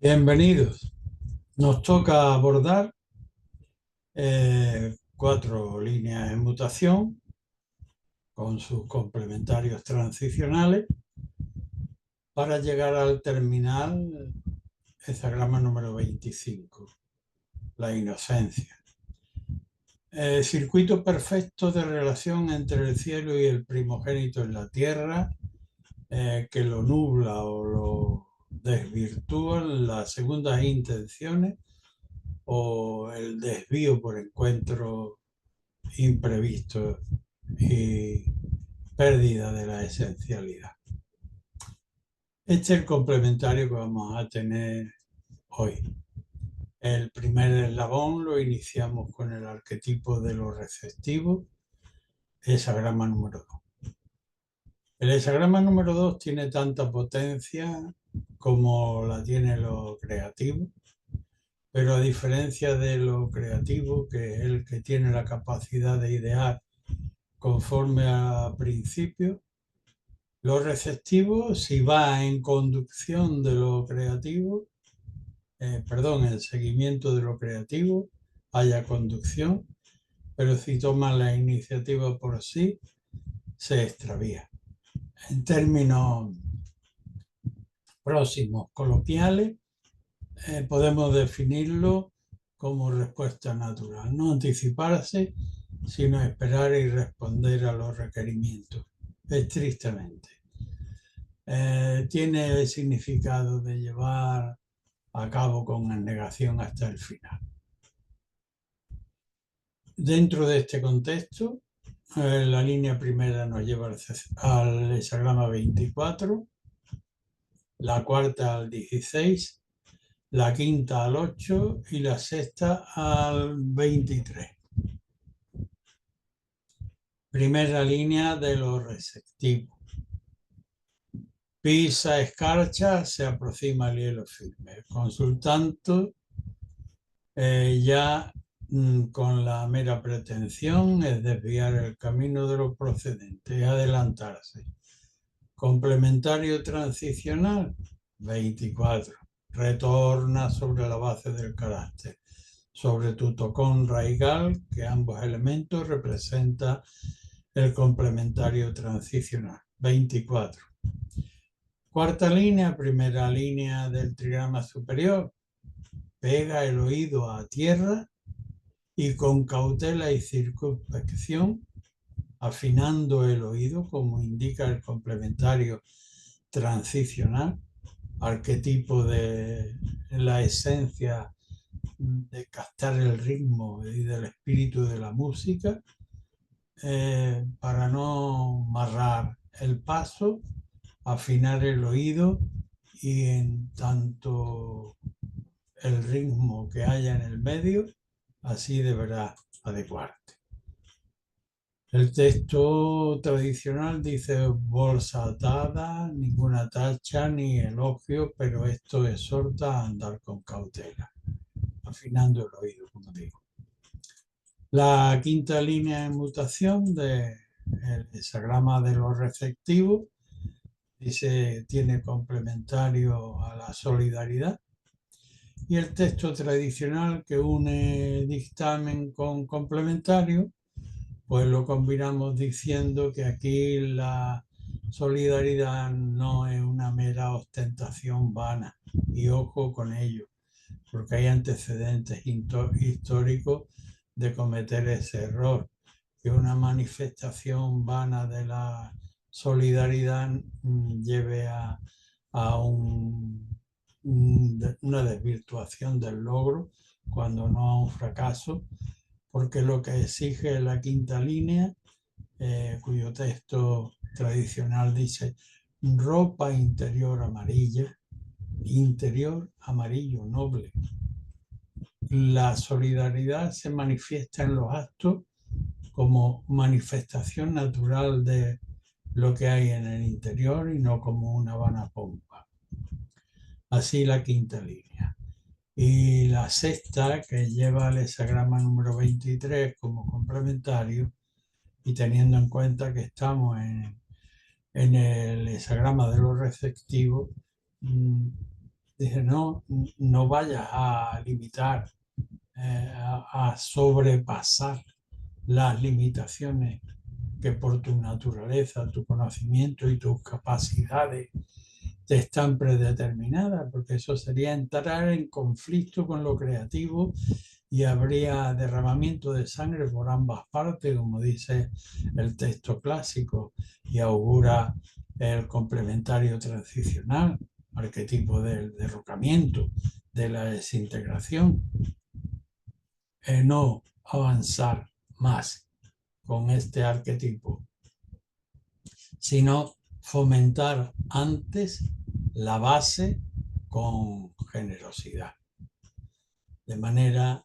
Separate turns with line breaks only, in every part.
Bienvenidos. Nos toca abordar cuatro líneas de mutación con sus complementarios transicionales para llegar al terminal hexagrama número 25, la inocencia. Circuito perfecto de relación entre el cielo y el primogénito en la tierra, que lo nubla o lo desvirtúan las segundas intenciones o el desvío por encuentro imprevisto y pérdida de la esencialidad. Este es el complementario que vamos a tener hoy. El primer eslabón lo iniciamos con el arquetipo de lo receptivo, hexagrama número 2. El hexagrama número 2 tiene tanta potencia como la tiene lo creativo, pero a diferencia de lo creativo, que es el que tiene la capacidad de idear conforme a principios, lo receptivo, si va en conducción de lo creativo, en seguimiento de lo creativo, haya conducción, pero si toma la iniciativa por sí, se extravía. En términos próximos, coloquiales, podemos definirlo como respuesta natural, no anticiparse, sino esperar y responder a los requerimientos, estrictamente. Tiene el significado de llevar a cabo con abnegación hasta el final. Dentro de este contexto, la línea primera nos lleva al hexagrama 24, la cuarta al 16, la quinta al 8 y la sexta al 23. Primera línea de lo receptivo. Pisa, escarcha, se aproxima al hielo firme. Consultando ya con la mera pretensión es desviar el camino de lo procedente, es adelantarse. Complementario transicional, 24. Retorna sobre la base del carácter, sobre tu tocón raigal, que ambos elementos representan el complementario transicional, 24. Cuarta línea, primera línea del trigrama superior, pega el oído a tierra y con cautela y circunspección, afinando el oído, como indica el complementario transicional, arquetipo de la esencia de captar el ritmo y del espíritu de la música, para no marrar el paso, afinar el oído y en tanto el ritmo que haya en el medio, así deberás adecuarte. El texto tradicional dice bolsa atada, ninguna tacha ni elogio, pero esto exhorta a andar con cautela, afinando el oído, como digo. La quinta línea de mutación del hexagrama de lo receptivo dice, tiene complementario a la solidaridad. Y el texto tradicional que une dictamen con complementario, pues lo combinamos diciendo que aquí la solidaridad no es una mera ostentación vana, y ojo con ello, porque hay antecedentes históricos de cometer ese error, que una manifestación vana de la solidaridad lleve a una desvirtuación del logro, cuando no a un fracaso, porque lo que exige la quinta línea, cuyo texto tradicional dice ropa interior amarilla, interior amarillo noble. La solidaridad se manifiesta en los actos como manifestación natural de lo que hay en el interior y no como una vana pompa. Así la quinta línea. Y la sexta, que lleva el hexagrama número 23 como complementario, y teniendo en cuenta que estamos en el hexagrama de lo receptivo, Dice, no vayas a limitar, a sobrepasar las limitaciones que por tu naturaleza, tu conocimiento y tus capacidades te están predeterminadas, porque eso sería entrar en conflicto con lo creativo y habría derramamiento de sangre por ambas partes, como dice el texto clásico, y augura el complementario transicional, arquetipo del derrocamiento, de la desintegración. No avanzar más con este arquetipo, sino fomentar antes la base con generosidad, de manera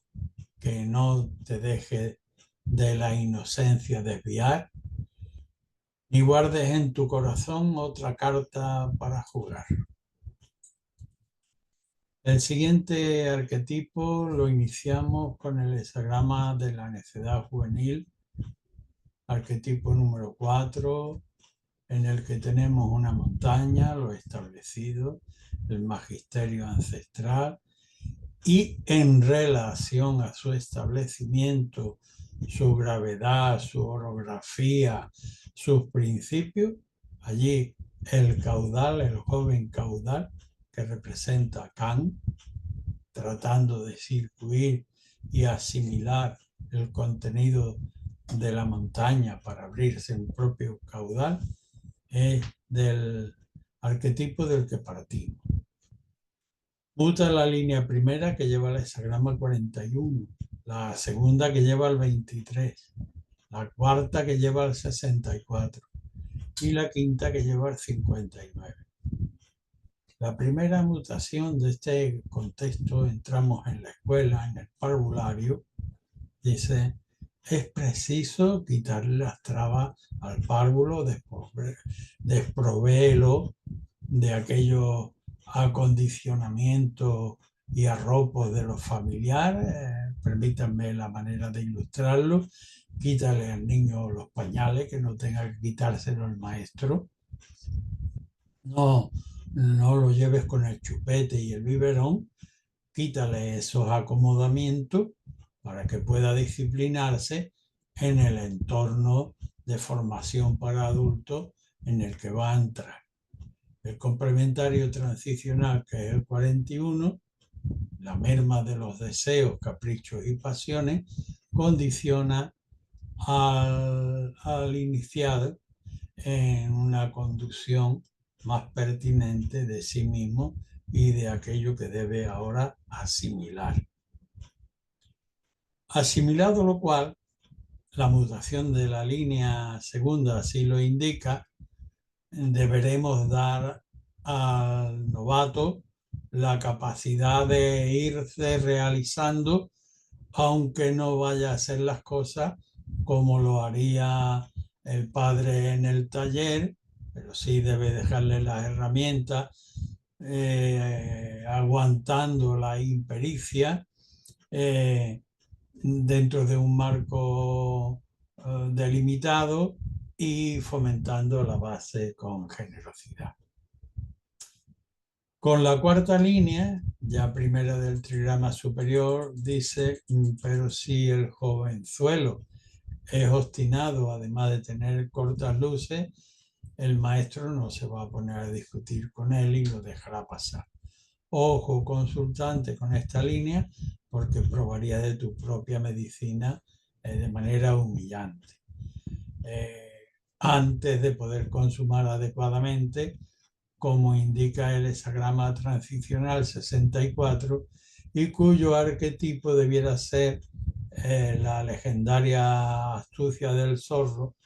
que no te deje de la inocencia desviar, ni guardes en tu corazón otra carta para jugar. El siguiente arquetipo lo iniciamos con el hexagrama de la necedad juvenil, arquetipo número 4, en el que tenemos una montaña, lo establecido, el magisterio ancestral, y en relación a su establecimiento, su gravedad, su orografía, sus principios, allí el caudal, el joven caudal, que representa a Can, tratando de circuir y asimilar el contenido de la montaña para abrirse un propio caudal, es del arquetipo del que partimos. Muta la línea primera que lleva el hexagrama 41, la segunda que lleva el 23, la cuarta que lleva el 64 y la quinta que lleva el 59. La primera mutación de este contexto, entramos en la escuela, en el parvulario, dice, es preciso quitarle las trabas al párvulo, desprovéelo de aquellos acondicionamientos y arropos de los familiares, permítanme la manera de ilustrarlo, quítale al niño los pañales, que no tenga que quitárselo el maestro, no lo lleves con el chupete y el biberón, quítale esos acomodamientos para que pueda disciplinarse en el entorno de formación para adultos en el que va a entrar. El complementario transicional, que es el 41, la merma de los deseos, caprichos y pasiones, condiciona al iniciado en una conducción más pertinente de sí mismo y de aquello que debe ahora asimilar. Asimilado lo cual, la mutación de la línea segunda así lo indica, deberemos dar al novato la capacidad de irse realizando, aunque no vaya a hacer las cosas como lo haría el padre en el taller, pero sí debe dejarle las herramientas, aguantando la impericia, dentro de un marco delimitado y fomentando la base con generosidad. Con la cuarta línea, ya primera del trigrama superior, dice, pero si el jovenzuelo es obstinado, además de tener cortas luces, el maestro no se va a poner a discutir con él y lo dejará pasar. Ojo, consultante, con esta línea, porque probaría de tu propia medicina de manera humillante. Antes de poder consumar adecuadamente, como indica el hexagrama transicional 64, y cuyo arquetipo debiera ser la legendaria astucia del zorro,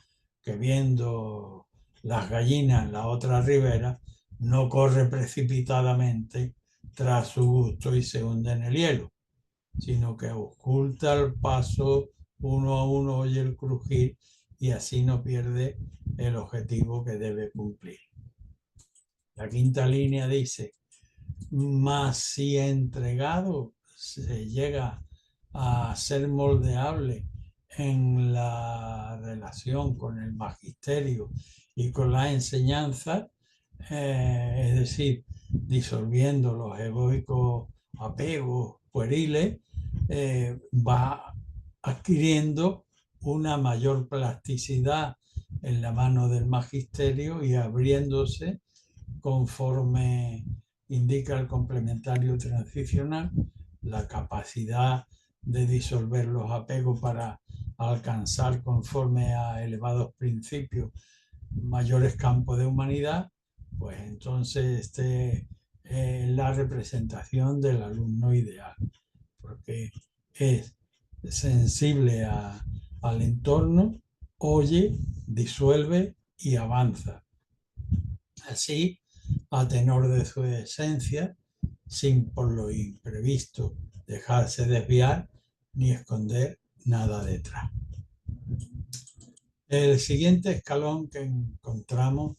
que viendo las gallinas en la otra ribera, no corre precipitadamente tras su gusto y se hunde en el hielo, sino que oculta el paso, uno a uno oye el crujir y así no pierde el objetivo que debe cumplir. La quinta línea dice, mas si entregado se llega a ser moldeable en la relación con el magisterio y con la enseñanza, es decir, disolviendo los egoicos apegos pueriles, va adquiriendo una mayor plasticidad en la mano del magisterio y abriéndose conforme indica el complementario transicional, la capacidad de disolver los apegos para alcanzar conforme a elevados principios mayores campos de humanidad, pues entonces es la representación del alumno ideal, porque es sensible al entorno, oye, disuelve y avanza. Así, a tenor de su esencia, sin por lo imprevisto dejarse desviar ni esconder nada detrás. El siguiente escalón que encontramos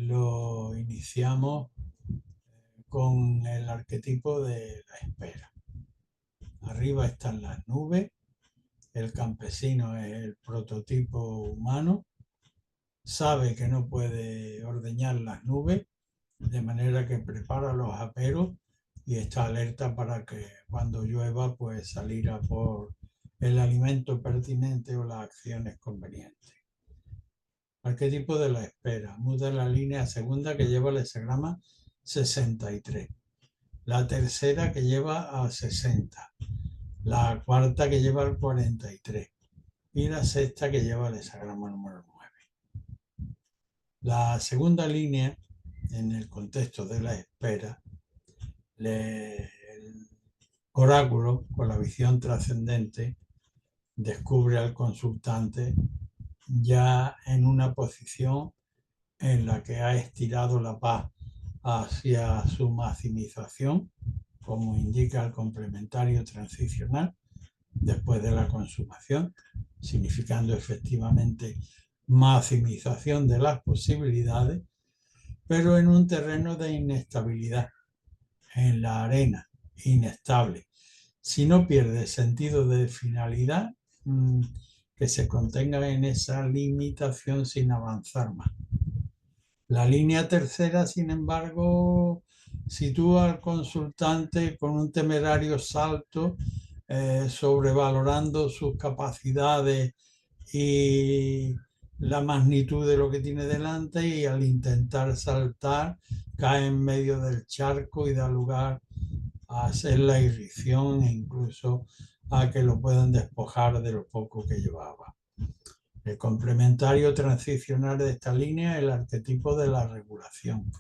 lo iniciamos con el arquetipo de la espera. Arriba están las nubes, el campesino es el prototipo humano, sabe que no puede ordeñar las nubes, de manera que prepara los aperos y está alerta para que cuando llueva pues salir a por el alimento pertinente o las acciones convenientes. Arquetipo de la espera. Muda la línea segunda que lleva el hexagrama 63. La tercera que lleva a 60. La cuarta que lleva al 43. Y la sexta que lleva el hexagrama número 9. La segunda línea, en el contexto de la espera, el oráculo, con la visión trascendente, descubre al consultante ya en una posición en la que ha estirado la paz hacia su maximización, como indica el complementario transicional, después de la consumación, significando efectivamente maximización de las posibilidades, pero en un terreno de inestabilidad, en la arena, inestable. Si no pierde sentido de finalidad, que se contenga en esa limitación sin avanzar más. La línea tercera, sin embargo, sitúa al consultante con un temerario salto, sobrevalorando sus capacidades y la magnitud de lo que tiene delante, y al intentar saltar cae en medio del charco y da lugar a hacer la irrisión e incluso a que lo puedan despojar de lo poco que llevaba. El complementario transicional de esta línea es el arquetipo de la regulación,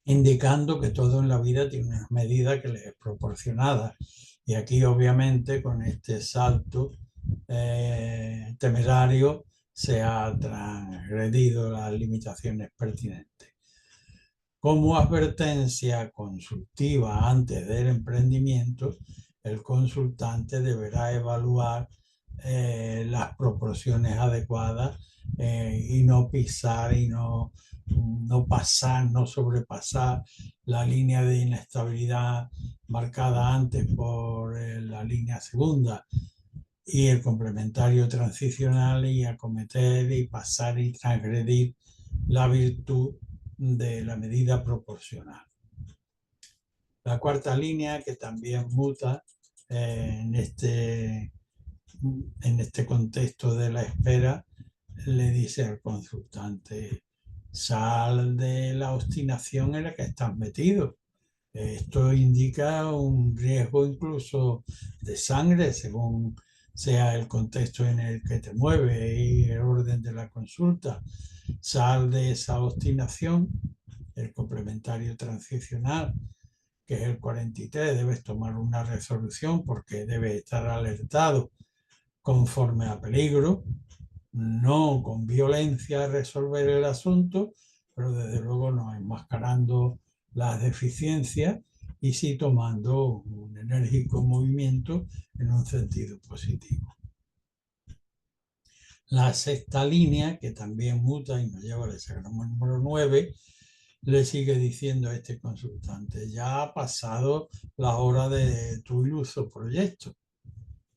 indicando que todo en la vida tiene una medida que le es proporcionada. Y aquí, obviamente, con este salto temerario, se ha transgredido las limitaciones pertinentes. Como advertencia consultiva antes del emprendimiento, el consultante deberá evaluar las proporciones adecuadas y no pisar y no pasar, no sobrepasar la línea de inestabilidad marcada antes por la línea segunda y el complementario transicional, y acometer y pasar y transgredir la virtud de la medida proporcional. La cuarta línea, que también muta en este contexto de la espera, le dice al consultante: sal de la obstinación en la que estás metido. Esto indica un riesgo incluso de sangre, según sea el contexto en el que te mueves y el orden de la consulta. Sal de esa obstinación. El complementario transicional, que es el 43, debes tomar una resolución porque debes estar alertado conforme a peligro, no con violencia resolver el asunto, pero desde luego no enmascarando las deficiencias y sí tomando un enérgico movimiento en un sentido positivo. La sexta línea, que también muta y nos lleva al hexagrama número 9, le sigue diciendo a este consultante: ya ha pasado la hora de tu iluso proyecto.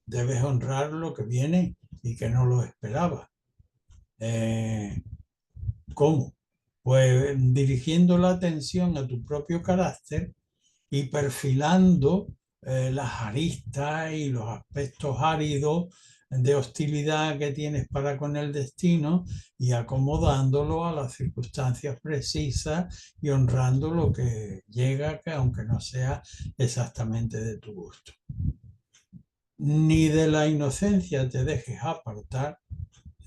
Debes honrar lo que viene y que no lo esperaba. ¿Cómo? Pues dirigiendo la atención a tu propio carácter y perfilando las aristas y los aspectos áridos de hostilidad que tienes para con el destino y acomodándolo a las circunstancias precisas y honrando lo que llega, que aunque no sea exactamente de tu gusto. Ni de la inocencia te dejes apartar,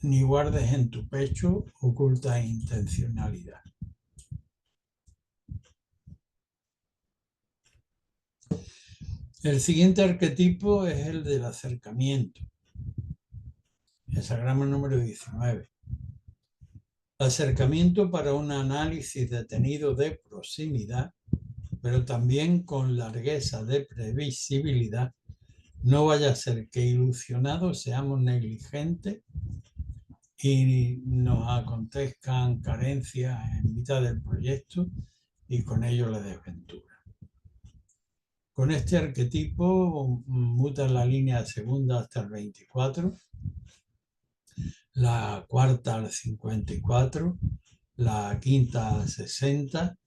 ni guardes en tu pecho oculta intencionalidad. El siguiente arquetipo es el del acercamiento. Hexagrama número 19. Acercamiento para un análisis detenido de proximidad, pero también con largueza de previsibilidad. No vaya a ser que ilusionados seamos negligentes y nos acontezcan carencias en mitad del proyecto y con ello la desventura. Con este arquetipo muta la línea segunda hasta el 24, la cuarta al 54, la quinta al 60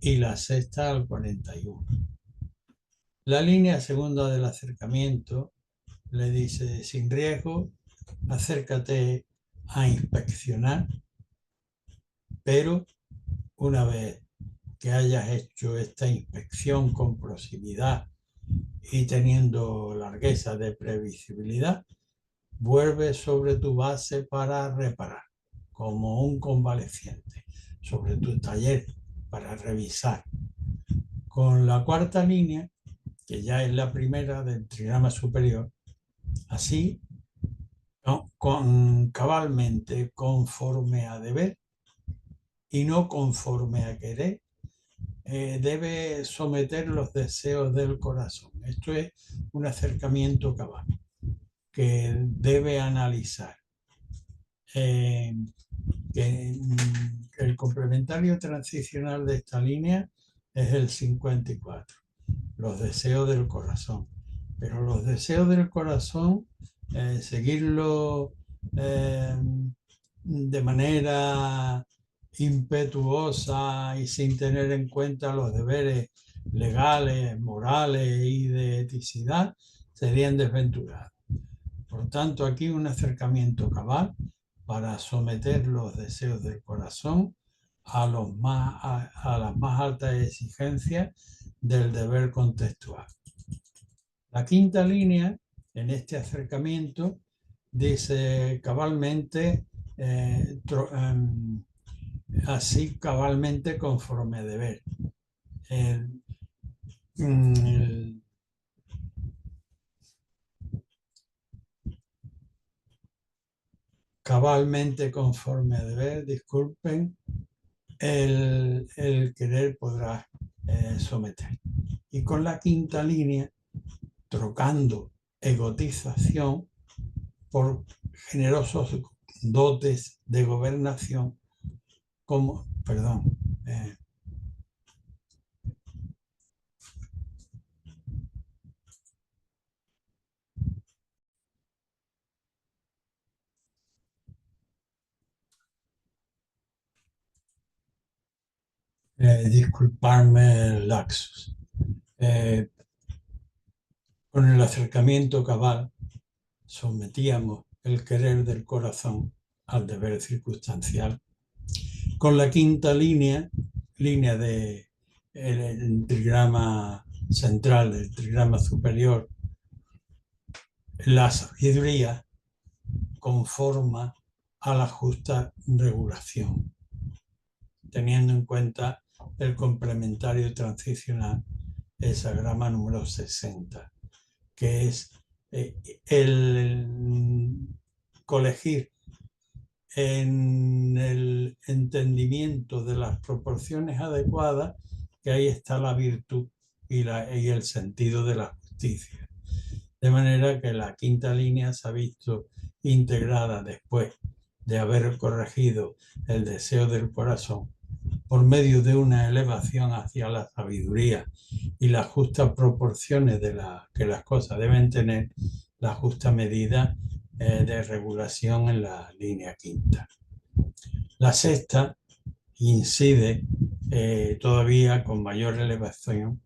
y la sexta al 41. La línea segunda del acercamiento le dice: sin riesgo, acércate a inspeccionar, pero una vez que hayas hecho esta inspección con proximidad y teniendo largueza de previsibilidad, vuelve sobre tu base para reparar, como un convaleciente, sobre tu taller para revisar. Con la cuarta línea, que ya es la primera del trigrama superior, así, cabalmente conforme a deber y no conforme a querer, debe someter los deseos del corazón. Esto es un acercamiento cabal que debe analizar. Que el complementario transicional de esta línea es el 54, los deseos del corazón. Pero los deseos del corazón, seguirlo de manera impetuosa y sin tener en cuenta los deberes legales, morales y de eticidad, serían desventurados. Por tanto, aquí un acercamiento cabal para someter los deseos del corazón a las más altas exigencias del deber contextual. La quinta línea, en este acercamiento, dice cabalmente, así cabalmente conforme a deber. Cabalmente conforme a deber, disculpen, el querer podrá someter. Y con la quinta línea, trocando egotización por generosos dotes de gobernación, como, disculparme el lapsus. Con el acercamiento cabal sometíamos el querer del corazón al deber circunstancial. Con la quinta línea del trigrama central, del trigrama superior, la sabiduría conforma a la justa regulación, teniendo en cuenta el complementario transicional, hexagrama número 60, que es el colegir en el entendimiento de las proporciones adecuadas, que ahí está la virtud y el sentido de la justicia. De manera que la quinta línea se ha visto integrada después de haber corregido el deseo del corazón por medio de una elevación hacia la sabiduría y las justas proporciones que las cosas deben tener, la justa medida de regulación en la línea quinta. La sexta incide todavía con mayor elevación,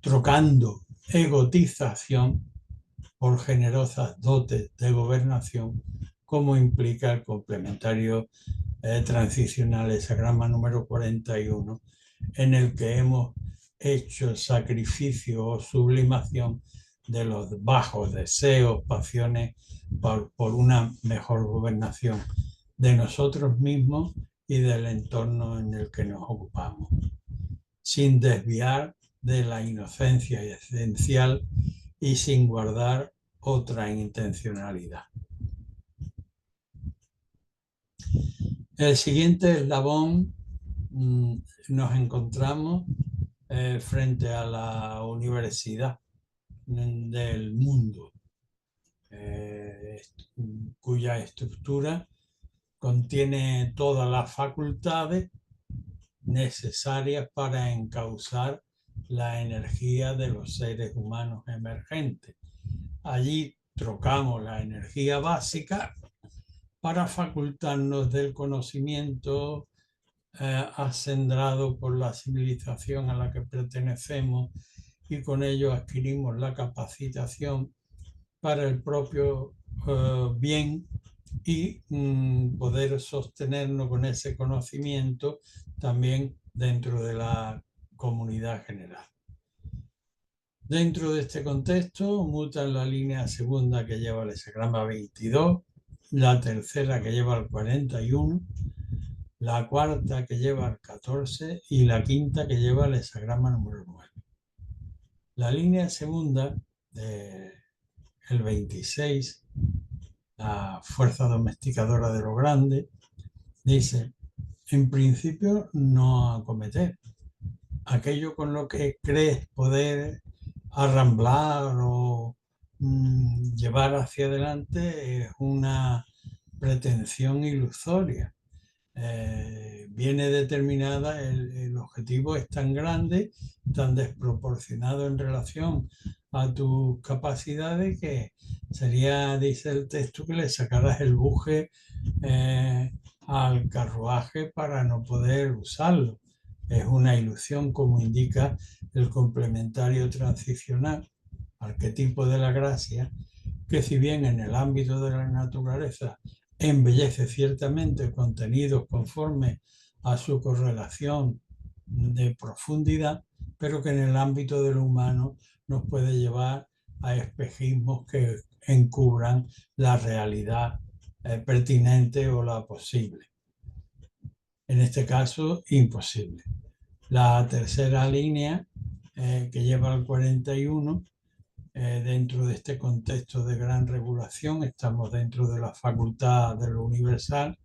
trocando egotización por generosas dotes de gobernación, como implica el complementario transicional hesagrama número 41, en el que hemos hecho sacrificio o sublimación de los bajos deseos, pasiones, por una mejor gobernación de nosotros mismos y del entorno en el que nos ocupamos, sin desviar de la inocencia esencial y sin guardar otra intencionalidad. El siguiente eslabón, nos encontramos frente a la universidad del mundo, cuya estructura contiene todas las facultades necesarias para encauzar la energía de los seres humanos emergentes. Allí trocamos la energía básica para facultarnos del conocimiento acendrado por la civilización a la que pertenecemos, y con ello adquirimos la capacitación para el propio bien y poder sostenernos con ese conocimiento también dentro de la comunidad general. Dentro de este contexto mutan la línea segunda, que lleva el hesagrama 22, la tercera, que lleva el 41, la cuarta, que lleva el 14, y la quinta, que lleva el hesagrama número 9. La línea segunda, el 26, la fuerza domesticadora de lo grande, dice: en principio no acometer aquello con lo que crees poder arramblar o llevar hacia adelante, es una pretensión ilusoria. Viene determinada, el objetivo es tan grande, tan desproporcionado en relación a tus capacidades, que sería, dice el texto, que le sacaras el buje al carruaje para no poder usarlo. Es una ilusión, como indica el complementario transicional, arquetipo de la gracia, que si bien en el ámbito de la naturaleza embellece ciertamente contenidos conforme a su correlación de profundidad, pero que en el ámbito de lo humano nos puede llevar a espejismos que encubran la realidad pertinente o la posible. En este caso, imposible. La tercera línea, que lleva al 41, dentro de este contexto de gran regulación, estamos dentro de la facultad de lo universal,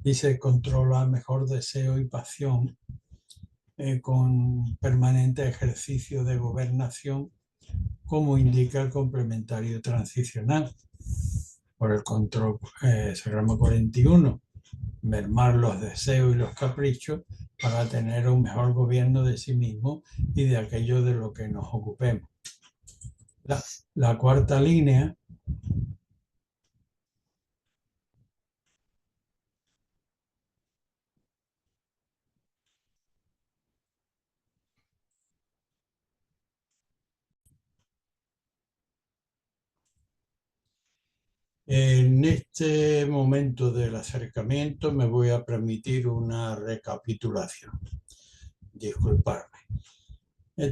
dice: controla mejor deseo y pasión con permanente ejercicio de gobernación, como indica el complementario transicional. Por el control, hesagrama 41, mermar los deseos y los caprichos para tener un mejor gobierno de sí mismo y de aquello de lo que nos ocupemos. La cuarta línea, en este momento del acercamiento me voy a permitir una recapitulación. Disculparme.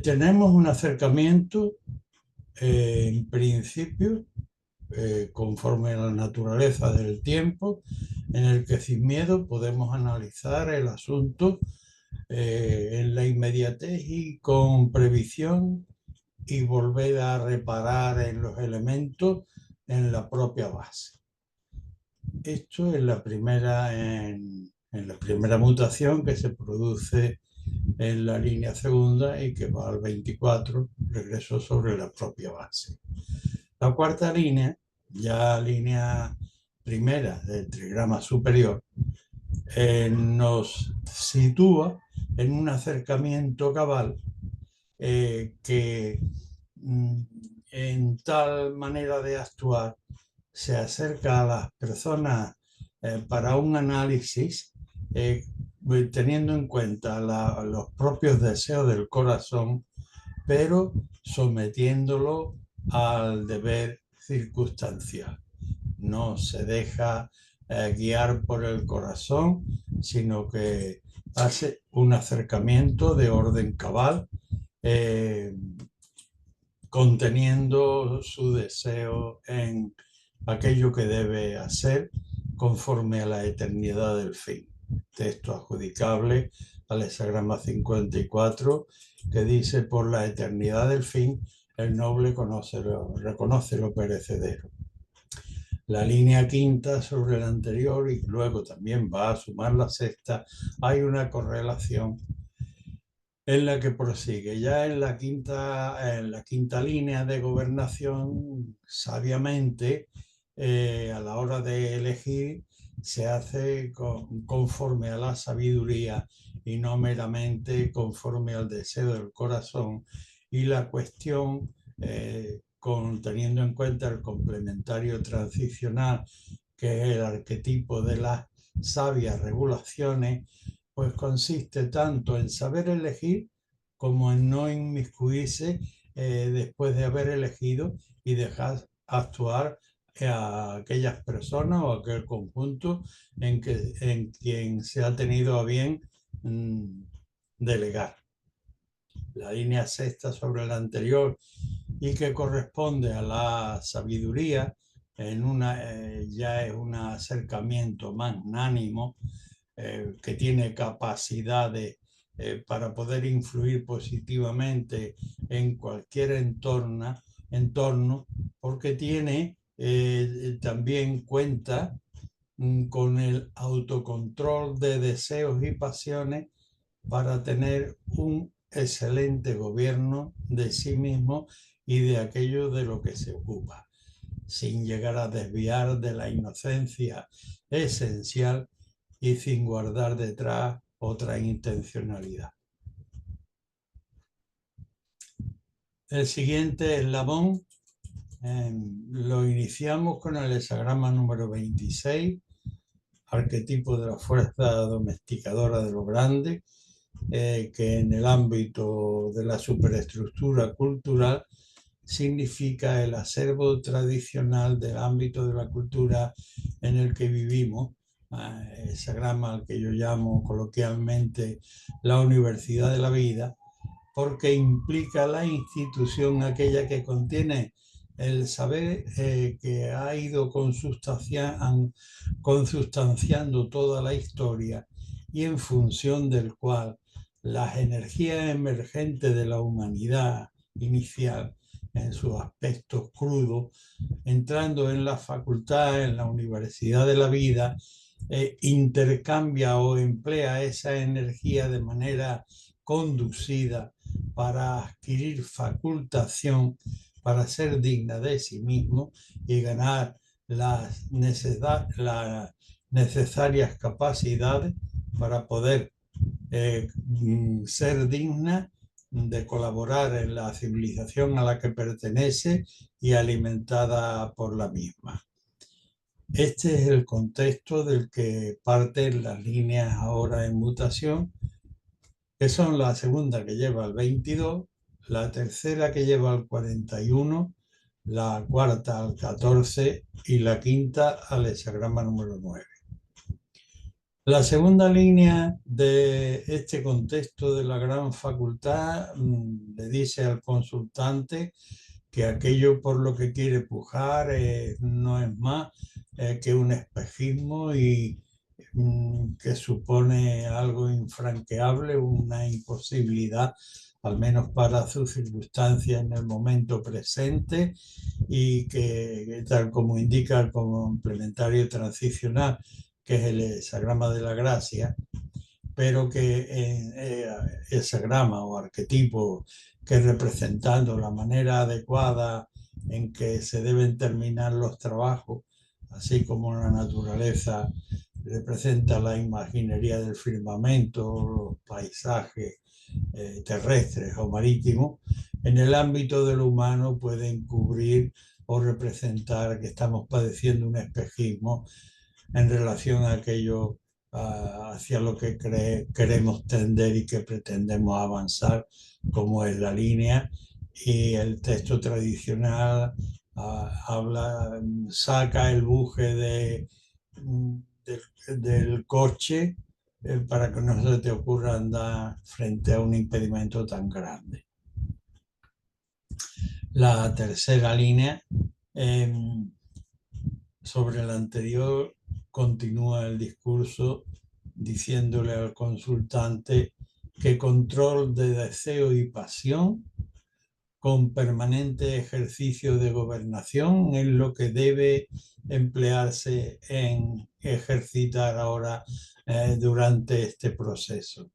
Tenemos un acercamiento, en principio, conforme a la naturaleza del tiempo, en el que sin miedo podemos analizar el asunto en la inmediatez y con previsión, y volver a reparar en los elementos en la propia base. Esto es la primera, en la primera mutación que se produce en la línea segunda y que va al 24, regreso sobre la propia base. La cuarta línea, ya línea primera del trigrama superior, nos sitúa en un acercamiento cabal que en tal manera de actuar se acerca a las personas para un análisis teniendo en cuenta los propios deseos del corazón, pero sometiéndolo al deber circunstancial. No se deja guiar por el corazón, sino que hace un acercamiento de orden cabal, eh, conteniendo su deseo en aquello que debe hacer conforme a la eternidad del fin. Texto adjudicable al hexagrama 54, que dice: por la eternidad del fin, el noble reconoce lo perecedero. La línea quinta sobre la anterior, y luego también va a sumar la sexta, hay una correlación en la que prosigue. Ya en la quinta línea de gobernación, sabiamente, a la hora de elegir, se hace conforme a la sabiduría y no meramente conforme al deseo del corazón. Y la cuestión, teniendo en cuenta el complementario transicional, que es el arquetipo de las sabias regulaciones, pues consiste tanto en saber elegir como en no inmiscuirse después de haber elegido y dejar actuar a aquellas personas o a aquel conjunto en quien se ha tenido a bien delegar. La línea sexta sobre la anterior, y que corresponde a la sabiduría, ya es un acercamiento magnánimo, que tiene capacidades para poder influir positivamente en cualquier entorno, porque tiene también cuenta con el autocontrol de deseos y pasiones para tener un excelente gobierno de sí mismo y de aquello de lo que se ocupa, sin llegar a desviar de la inocencia esencial y sin guardar detrás otra intencionalidad. El siguiente eslabón lo iniciamos con el hexagrama número 26, arquetipo de la fuerza domesticadora de lo grande, que en el ámbito de la superestructura cultural significa el acervo tradicional del ámbito de la cultura en el que vivimos, hexagrama al que yo llamo coloquialmente la universidad de la vida, porque implica la institución aquella que contiene el saber que ha ido consustanciando toda la historia y en función del cual las energías emergentes de la humanidad inicial en sus aspectos crudos, entrando en la facultad, en la universidad de la vida, intercambia o emplea esa energía de manera conducida para adquirir facultación, para ser digna de sí mismo y ganar las necesarias capacidades para poder ser digna de colaborar en la civilización a la que pertenece y alimentada por la misma. Este es el contexto del que parten las líneas ahora en mutación, que son la segunda que lleva al 22, la tercera que lleva al 41, la cuarta al 14 y la quinta al hexagrama número 9. La segunda línea de este contexto de la gran facultad le dice al consultante que aquello por lo que quiere pujar no es más que un espejismo y que supone algo infranqueable, una imposibilidad, al menos para sus circunstancias en el momento presente, y que, tal como indica el complementario transicional, que es el hexagrama de la gracia, pero que hexagrama o arquetipo que representando la manera adecuada en que se deben terminar los trabajos, así como la naturaleza representa la imaginería del firmamento, los paisajes terrestres o marítimos, en el ámbito de lo humano pueden cubrir o representar que estamos padeciendo un espejismo en relación a aquello hacia lo que queremos tender y que pretendemos avanzar, como es la línea. Y el texto tradicional saca el buje del coche para que no se te ocurra andar frente a un impedimento tan grande. La tercera línea, sobre la anterior, continúa el discurso diciéndole al consultante que control de deseo y pasión con permanente ejercicio de gobernación es lo que debe emplearse en ejercitar ahora durante este proceso.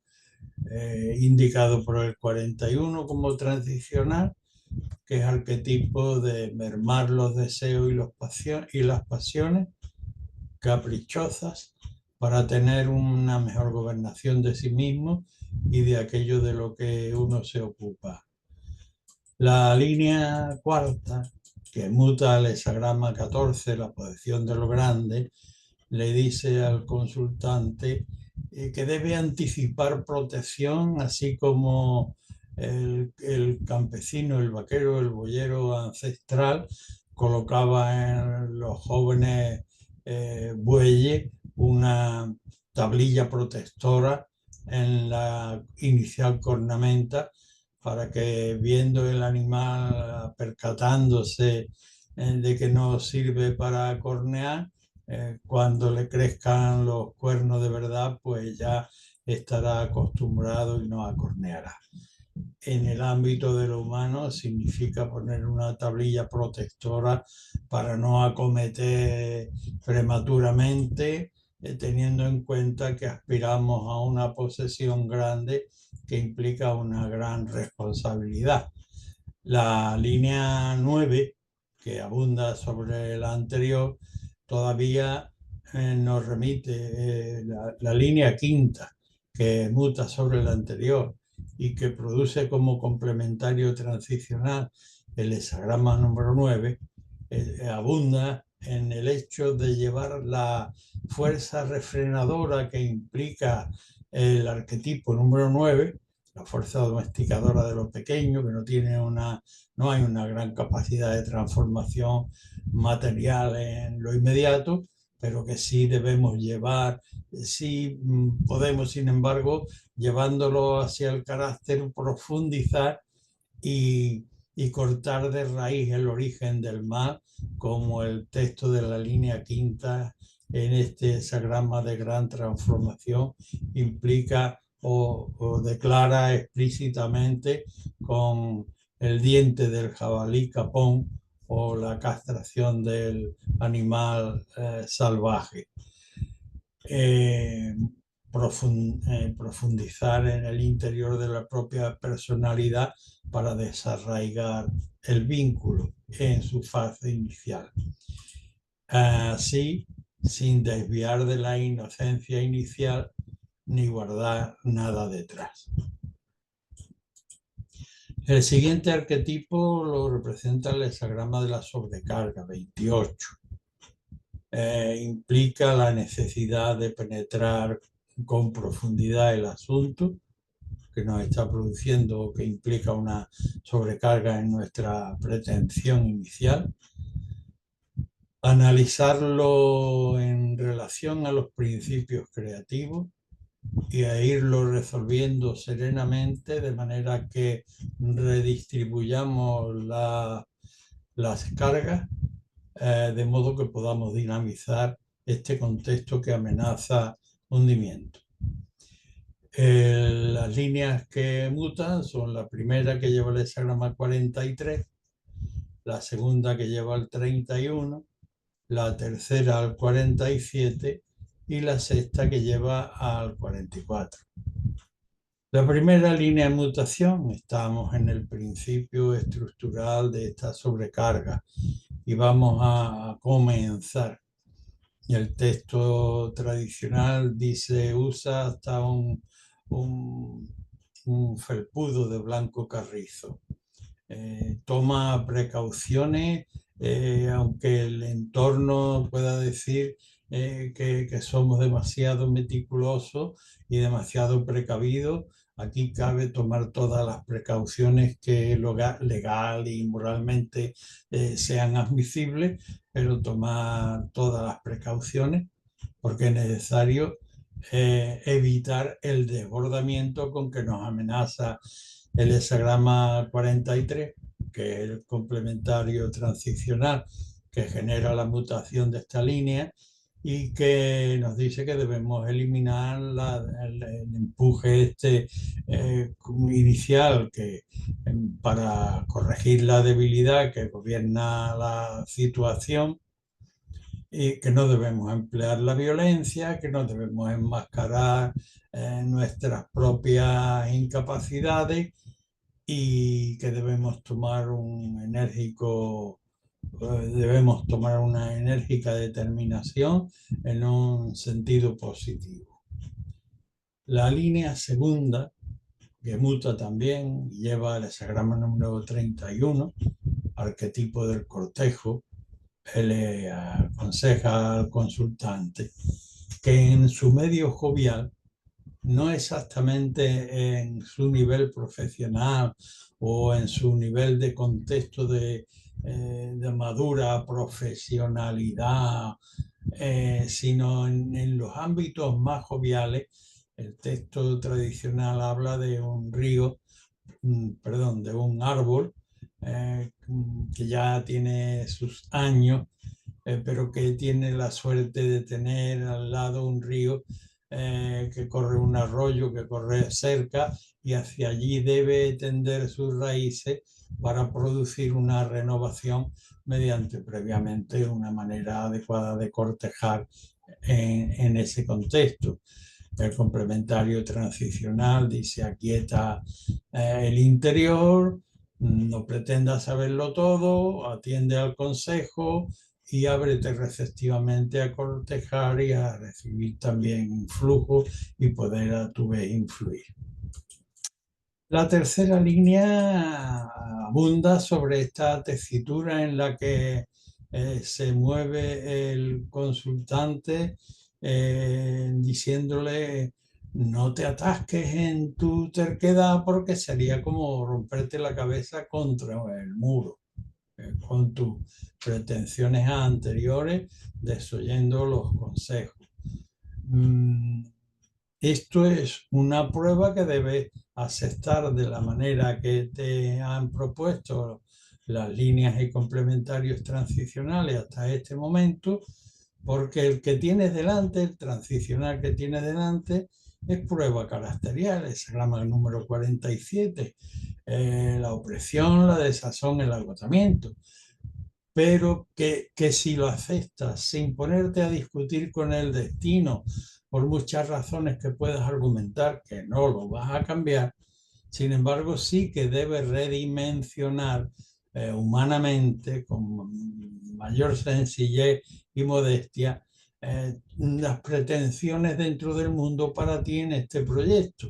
Indicado por el 41 como transicional, que es arquetipo de mermar los deseos y las pasiones caprichosas para tener una mejor gobernación de sí mismo y de aquello de lo que uno se ocupa. La línea cuarta, que muta al hexagrama 14, la posición de lo grande, le dice al consultante que debe anticipar protección, así como el campesino, el vaquero, el boyero ancestral colocaba en los jóvenes bueyes una tablilla protectora en la inicial cornamenta para que, viendo el animal, percatándose de que no sirve para cornear, cuando le crezcan los cuernos de verdad, pues ya estará acostumbrado y no acorneará. En el ámbito de lo humano significa poner una tablilla protectora para no acometer prematuramente, teniendo en cuenta que aspiramos a una posesión grande que implica una gran responsabilidad. La línea 9, que abunda sobre la anterior, todavía nos remite la línea quinta, que muta sobre la anterior y que produce como complementario transicional el hexagrama número 9, abunda en el hecho de llevar la fuerza refrenadora que implica el arquetipo número 9, la fuerza domesticadora de lo pequeño, que no hay una gran capacidad de transformación material en lo inmediato, pero que sí debemos llevar, sí podemos, sin embargo, llevándolo hacia el carácter, profundizar y cortar de raíz el origen del mal, como el texto de la línea quinta en este hexagrama de gran transformación implica o declara explícitamente con el diente del jabalí capón o la castración del animal salvaje. Profundizar en el interior de la propia personalidad para desarraigar el vínculo en su fase inicial. Así, sin desviar de la inocencia inicial ni guardar nada detrás. El siguiente arquetipo lo representa el hexagrama de la sobrecarga, 28. Implica la necesidad de penetrar con profundidad el asunto que nos está produciendo o que implica una sobrecarga en nuestra pretensión inicial, analizarlo en relación a los principios creativos y a irlo resolviendo serenamente de manera que redistribuyamos las cargas de modo que podamos dinamizar este contexto que amenaza hundimiento. Las líneas que mutan son la primera, que lleva el hexagrama 43, la segunda, que lleva el 31, la tercera al 47 y la sexta, que lleva al 44. La primera línea de mutación, estamos en el principio estructural de esta sobrecarga y vamos a comenzar. El texto tradicional dice: usa hasta un felpudo de blanco carrizo. Toma precauciones, aunque el entorno pueda decir que somos demasiado meticulosos y demasiado precavidos. Aquí cabe tomar todas las precauciones que legal y moralmente sean admisibles, pero tomar todas las precauciones porque es necesario evitar el desbordamiento con que nos amenaza el hexagrama 43, que es el complementario transicional que genera la mutación de esta línea y que nos dice que debemos eliminar el empuje inicial para corregir la debilidad que gobierna la situación, y que no debemos emplear la violencia, que no debemos enmascarar nuestras propias incapacidades y que debemos tomar una enérgica determinación en un sentido positivo. La línea segunda, que muta también, lleva el hexagrama número 31, arquetipo del cortejo. Le aconseja al consultante que en su medio jovial, no exactamente en su nivel profesional o en su nivel de contexto de madura profesionalidad, sino en los ámbitos más joviales. El texto tradicional habla de un río, perdón, de un árbol que ya tiene sus años, pero que tiene la suerte de tener al lado un río que corre, un arroyo que corre cerca, y hacia allí debe tender sus raíces para producir una renovación mediante previamente una manera adecuada de cortejar en ese contexto. El complementario transicional dice: aquieta el interior, no pretendas saberlo todo, atiende al consejo y ábrete receptivamente a cortejar y a recibir también influjo y poder a tu vez influir. La tercera línea abunda sobre esta tesitura en la que se mueve el consultante diciéndole: no te atasques en tu terquedad, porque sería como romperte la cabeza contra el muro con tus pretensiones anteriores, desoyendo los consejos. Esto es una prueba que debes aceptar de la manera que te han propuesto las líneas y complementarios transicionales hasta este momento, porque el que tienes delante, el transicional que tienes delante, es prueba caracterial, es el número 47, la opresión, la desazón, el agotamiento. Pero que si lo aceptas sin ponerte a discutir con el destino, por muchas razones que puedas argumentar que no lo vas a cambiar, sin embargo sí que debes redimensionar humanamente, con mayor sencillez y modestia, las pretensiones dentro del mundo para ti en este proyecto.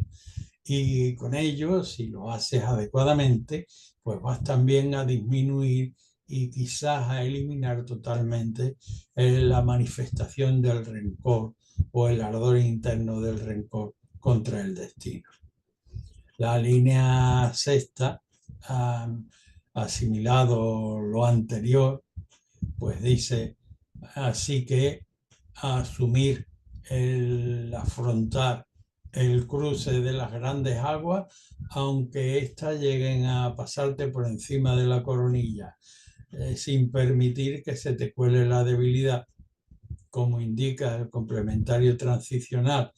Y con ello, si lo haces adecuadamente, pues vas también a disminuir y quizás a eliminar totalmente la manifestación del rencor o el ardor interno del rencor contra el destino. La línea sexta, asimilado lo anterior, pues dice: así que asumir afrontar el cruce de las grandes aguas, aunque éstas lleguen a pasarte por encima de la coronilla, sin permitir que se te cuele la debilidad, como indica el complementario transicional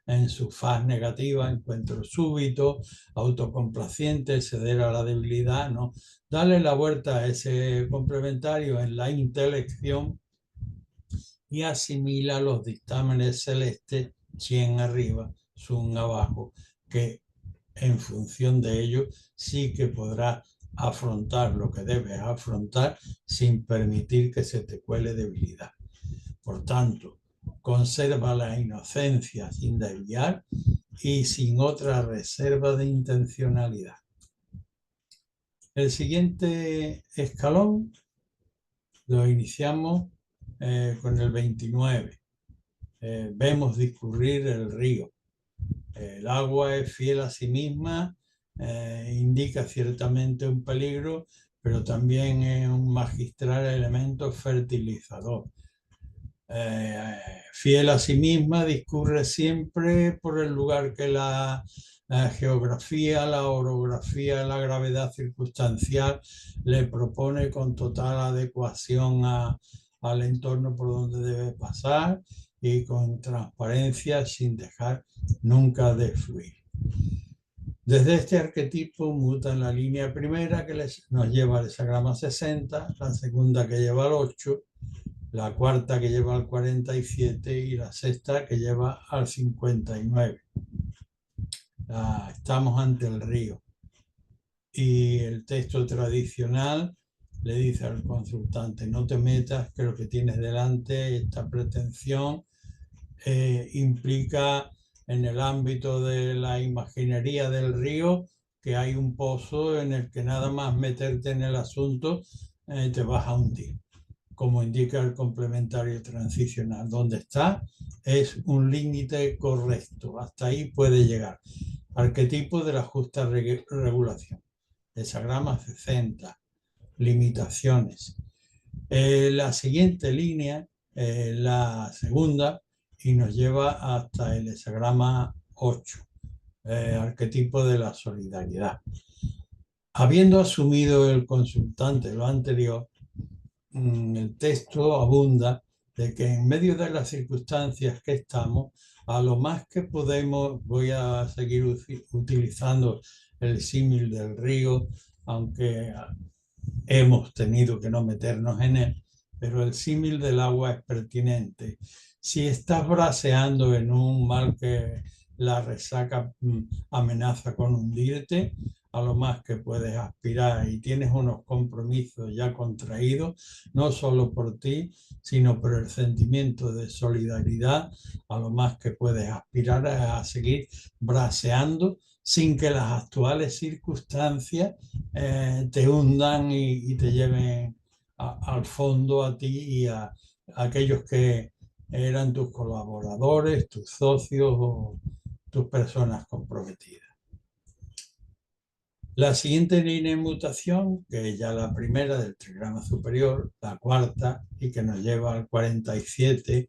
en su faz negativa: encuentro súbito, autocomplaciente, ceder a la debilidad. No, dale la vuelta a ese complementario en la intelección y asimila los dictámenes celestes, Yin arriba, Sun abajo, que en función de ello sí que podrás afrontar lo que debes afrontar sin permitir que se te cuele debilidad. Por tanto, conserva la inocencia sin desviar y sin otra reserva de intencionalidad. El siguiente escalón lo iniciamos con el 29. vemos discurrir el río. El agua es fiel a sí misma, indica ciertamente un peligro, pero también es un magistral elemento fertilizador. Fiel a sí misma, discurre siempre por el lugar que la geografía, la orografía, la gravedad circunstancial le propone con total adecuación al entorno por donde debe pasar y con transparencia sin dejar nunca de fluir. Desde este arquetipo muta en la línea primera que nos lleva al hexagrama 60, la segunda que lleva al 8, la cuarta que lleva al 47 y la sexta que lleva al 59. Estamos ante el río. Y el texto tradicional le dice al consultante: no te metas, que lo que tienes delante, esta pretensión, implica en el ámbito de la imaginería del río que hay un pozo en el que nada más meterte en el asunto te vas a hundir, como indica el complementario transicional. Donde está es un límite correcto, hasta ahí puede llegar. Arquetipo de la justa regulación. Hexagrama 60. Limitaciones. La siguiente línea, la segunda, y nos lleva hasta el hexagrama 8, arquetipo de la solidaridad. Habiendo asumido el consultante lo anterior, el texto abunda de que en medio de las circunstancias que estamos, a lo más que podemos, voy a seguir utilizando el símil del río, aunque hemos tenido que no meternos en él, pero el símil del agua es pertinente. Si estás braceando en un mar que la resaca amenaza con hundirte, a lo más que puedes aspirar y tienes unos compromisos ya contraídos, no solo por ti, sino por el sentimiento de solidaridad, a lo más que puedes aspirar a seguir braceando sin que las actuales circunstancias te hundan y te lleven al fondo a ti y a aquellos que eran tus colaboradores, tus socios o tus personas comprometidas. La siguiente línea de mutación, que es ya la primera del trigrama superior, la cuarta, y que nos lleva al 47,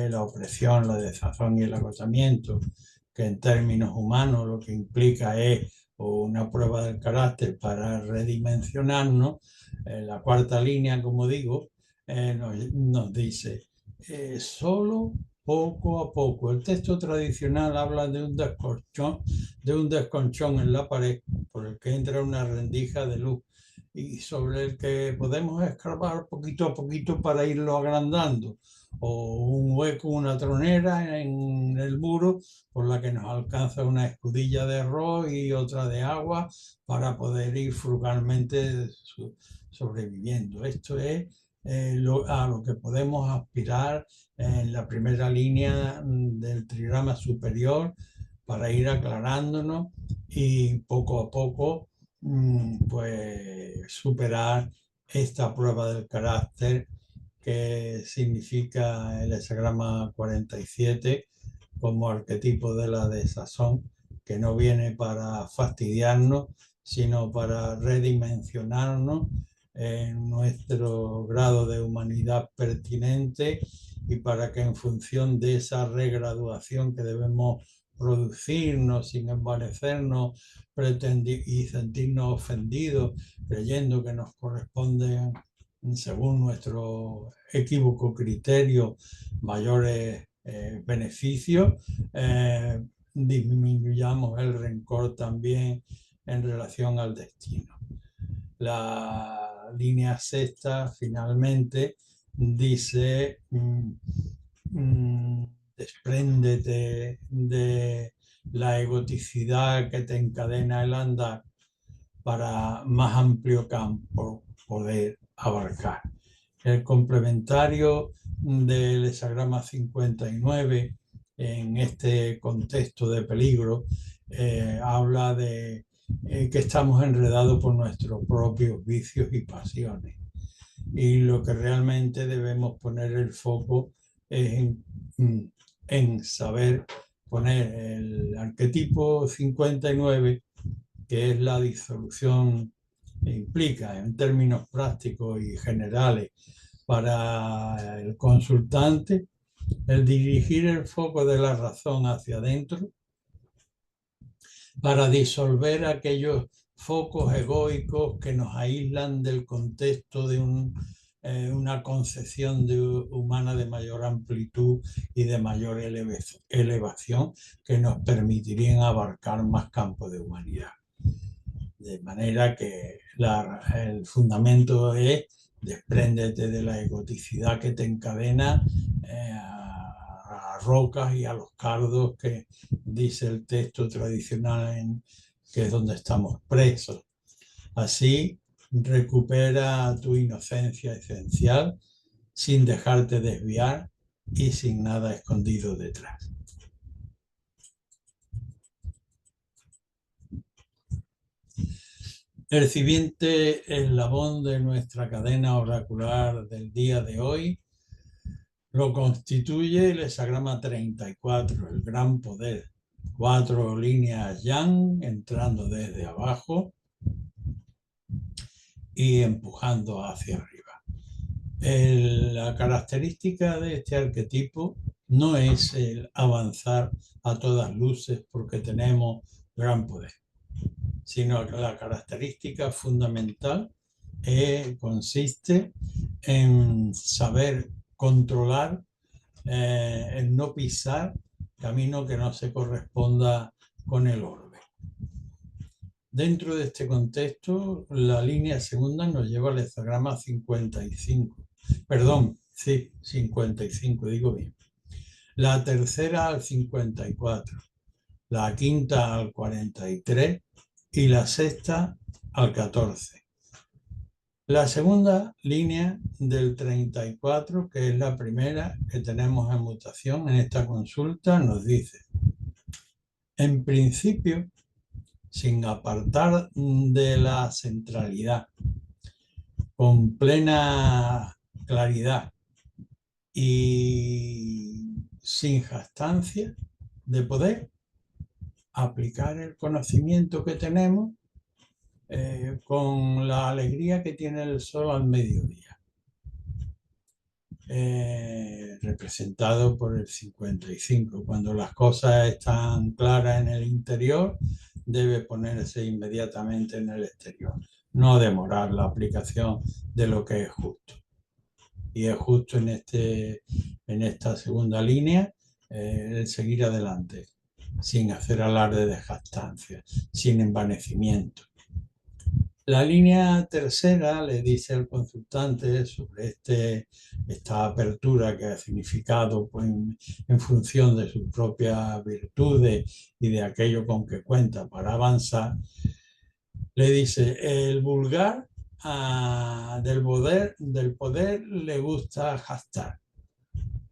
la opresión, la desazón y el agotamiento, que en términos humanos lo que implica es una prueba del carácter para redimensionarnos. La cuarta línea, como digo, nos dice solo poco a poco. El texto tradicional habla de un desconchón en la pared por el que entra una rendija de luz y sobre el que podemos escarbar poquito a poquito para irlo agrandando, o un hueco, una tronera en el muro por la que nos alcanza una escudilla de arroz y otra de agua para poder ir frugalmente sobreviviendo. Esto es a lo que podemos aspirar en la primera línea del trigrama superior para ir aclarándonos y poco a poco pues superar esta prueba del carácter que significa el hexagrama 47 como arquetipo de la desazón, que no viene para fastidiarnos, sino para redimensionarnos en nuestro grado de humanidad pertinente y para que en función de esa regraduación que debemos producirnos sin envanecernos y sentirnos ofendidos creyendo que nos corresponden según nuestro equívoco criterio mayores beneficios, disminuyamos el rencor también en relación al destino. La línea sexta finalmente dice despréndete de la egoticidad que te encadena el andar para más amplio campo poder abarcar. El complementario del hexagrama 59 en este contexto de peligro habla de que estamos enredados por nuestros propios vicios y pasiones. Y lo que realmente debemos poner el foco es en saber poner el arquetipo 59, que es la disolución, implica en términos prácticos y generales para el consultante el dirigir el foco de la razón hacia adentro para disolver aquellos focos egoicos que nos aíslan del contexto de una concepción humana de mayor amplitud y de mayor elevación que nos permitirían abarcar más campos de humanidad. De manera que el fundamento es: despréndete de la egoticidad que te encadena a rocas y a los cardos que dice el texto tradicional, que es donde estamos presos. Así recupera tu inocencia esencial sin dejarte desviar y sin nada escondido detrás. El siguiente eslabón de nuestra cadena oracular del día de hoy lo constituye el hexagrama 34, el gran poder. 4 líneas yang entrando desde abajo y empujando hacia arriba. La característica de este arquetipo no es el avanzar a todas luces porque tenemos gran poder, sino que la característica fundamental consiste en saber controlar, en no pisar camino que no se corresponda con el orbe. Dentro de este contexto, la línea segunda nos lleva al hexagrama 55. Perdón, sí, 55, digo bien. La tercera al 54, la quinta al 43 y la sexta al 14. La segunda línea del 34, que es la primera que tenemos en mutación en esta consulta, nos dice: en principio, sin apartar de la centralidad, con plena claridad y sin jactancia de poder aplicar el conocimiento que tenemos con la alegría que tiene el sol al mediodía, representado por el 55. Cuando las cosas están claras en el interior, debe ponerse inmediatamente en el exterior, no demorar la aplicación de lo que es justo. Y es justo en esta segunda línea el seguir adelante, sin hacer alarde de jactancia, sin envanecimiento. La línea tercera le dice al consultante sobre esta apertura que ha significado pues, en función de sus propias virtudes y de aquello con que cuenta para avanzar. Le dice: el vulgar del poder le gusta jactar.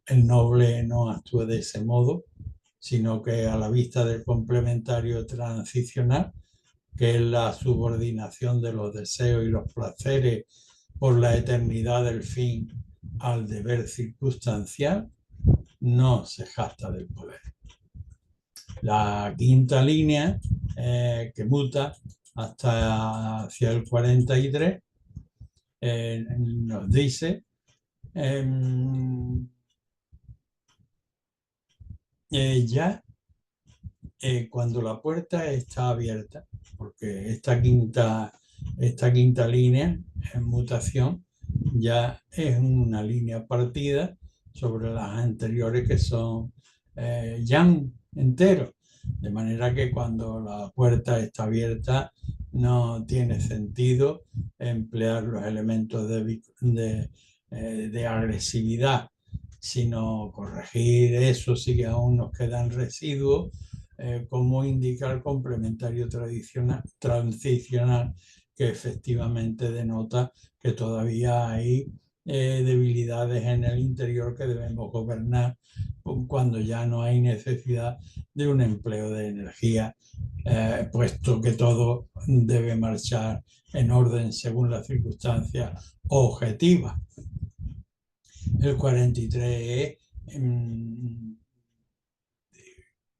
El noble no actúa de ese modo, sino que a la vista del complementario transicional, que es la subordinación de los deseos y los placeres por la eternidad del fin al deber circunstancial, no se jacta del poder. La quinta línea, que muta hacia el 43, nos dice ya cuando la puerta está abierta, porque esta quinta línea en mutación ya es una línea partida sobre las anteriores, que son yang entero, de manera que cuando la puerta está abierta no tiene sentido emplear los elementos de agresividad, sino corregir eso si aún nos quedan residuos, como indica el complementario transicional, que efectivamente denota que todavía hay debilidades en el interior que debemos gobernar cuando ya no hay necesidad de un empleo de energía, puesto que todo debe marchar en orden según las circunstancias objetivas. El 43 es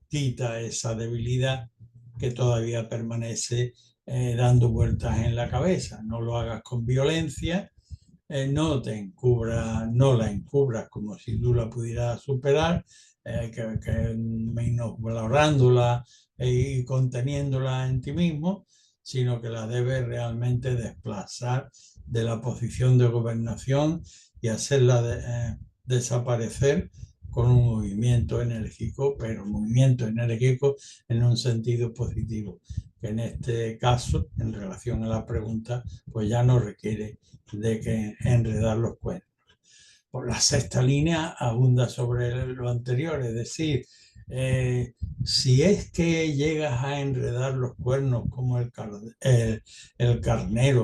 quita esa debilidad que todavía permanece dando vueltas en la cabeza. No lo hagas con violencia, no te encubras, no la encubras como si tú la pudieras superar, que ignorándola y conteniéndola en ti mismo, sino que la debes realmente desplazar de la posición de gobernación y hacerla desaparecer con un movimiento enérgico, pero un movimiento enérgico en un sentido positivo, que en este caso, en relación a la pregunta, pues ya no requiere de que enredar los cuernos. Por la sexta línea abunda sobre lo anterior, es decir, si es que llegas a enredar los cuernos como el carnero,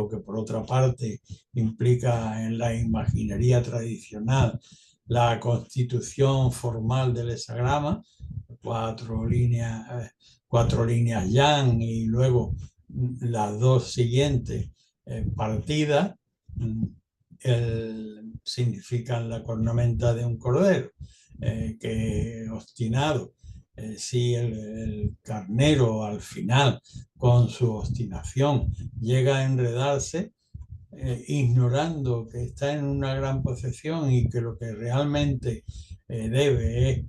que por otra parte implica en la imaginería tradicional la constitución formal del hexagrama, cuatro líneas yang y luego las dos siguientes partidas, significan la cornamenta de un cordero, que obstinado. Si el carnero al final, con su obstinación, llega a enredarse, ignorando que está en una gran posesión y que lo que realmente debe es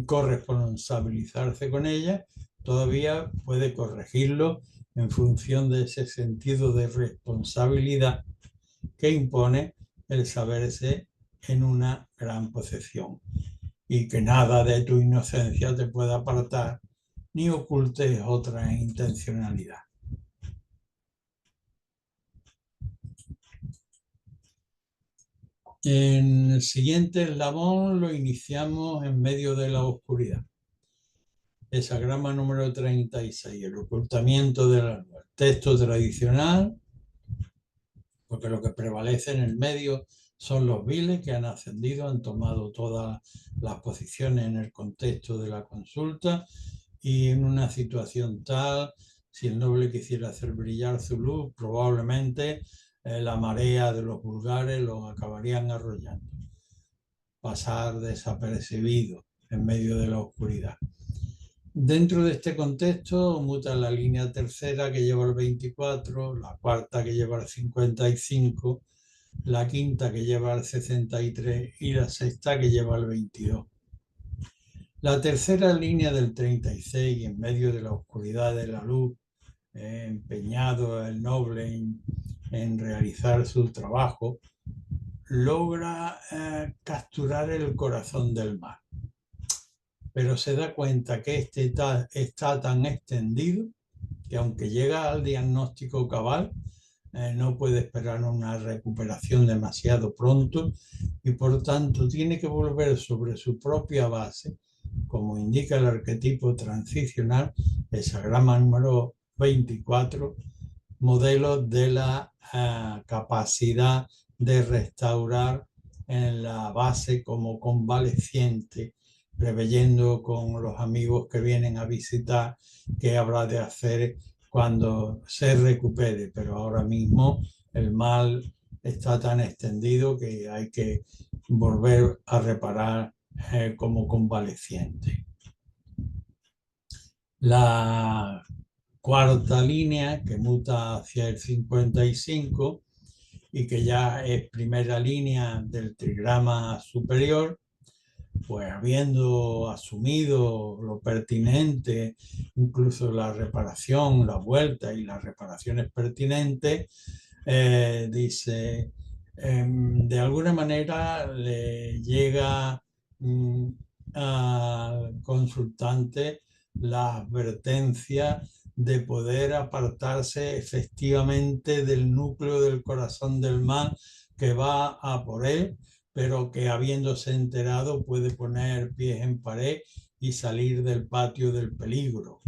corresponsabilizarse con ella, todavía puede corregirlo en función de ese sentido de responsabilidad que impone el saberse en una gran posesión, y que nada de tu inocencia te pueda apartar ni ocultes otra intencionalidad. En el siguiente eslabón lo iniciamos en medio de la oscuridad. Hexagrama número 36, el ocultamiento de la luz. Texto tradicional, porque lo que prevalece en el medio son los viles que han ascendido, han tomado todas las posiciones en el contexto de la consulta, y en una situación tal, si el noble quisiera hacer brillar su luz, probablemente la marea de los vulgares los acabarían arrollando. Pasar desapercibido en medio de la oscuridad. Dentro de este contexto muta la línea tercera, que lleva el 24, la cuarta, que lleva el 55, la quinta, que lleva el 63, y la sexta, que lleva el 22. La tercera línea del 36, en medio de la oscuridad de la luz, empeñado el noble en realizar su trabajo, logra capturar el corazón del mar. Pero se da cuenta que este está tan extendido que, aunque llega al diagnóstico cabal, no puede esperar una recuperación demasiado pronto, y por tanto tiene que volver sobre su propia base, como indica el arquetipo transicional, hexagrama número 24, modelo de la capacidad de restaurar en la base como convaleciente, preveyendo con los amigos que vienen a visitar qué habrá de hacer cuando se recupere, pero ahora mismo el mal está tan extendido que hay que volver a reparar como convaleciente. La cuarta línea, que muta hacia el 55 y que ya es primera línea del trigrama superior, pues habiendo asumido lo pertinente, incluso la reparación, la vuelta y las reparaciones pertinentes, dice, de alguna manera le llega al consultante la advertencia de poder apartarse efectivamente del núcleo del corazón del mal que va a por él, pero que, habiéndose enterado, puede poner pies en pared y salir del patio del peligro.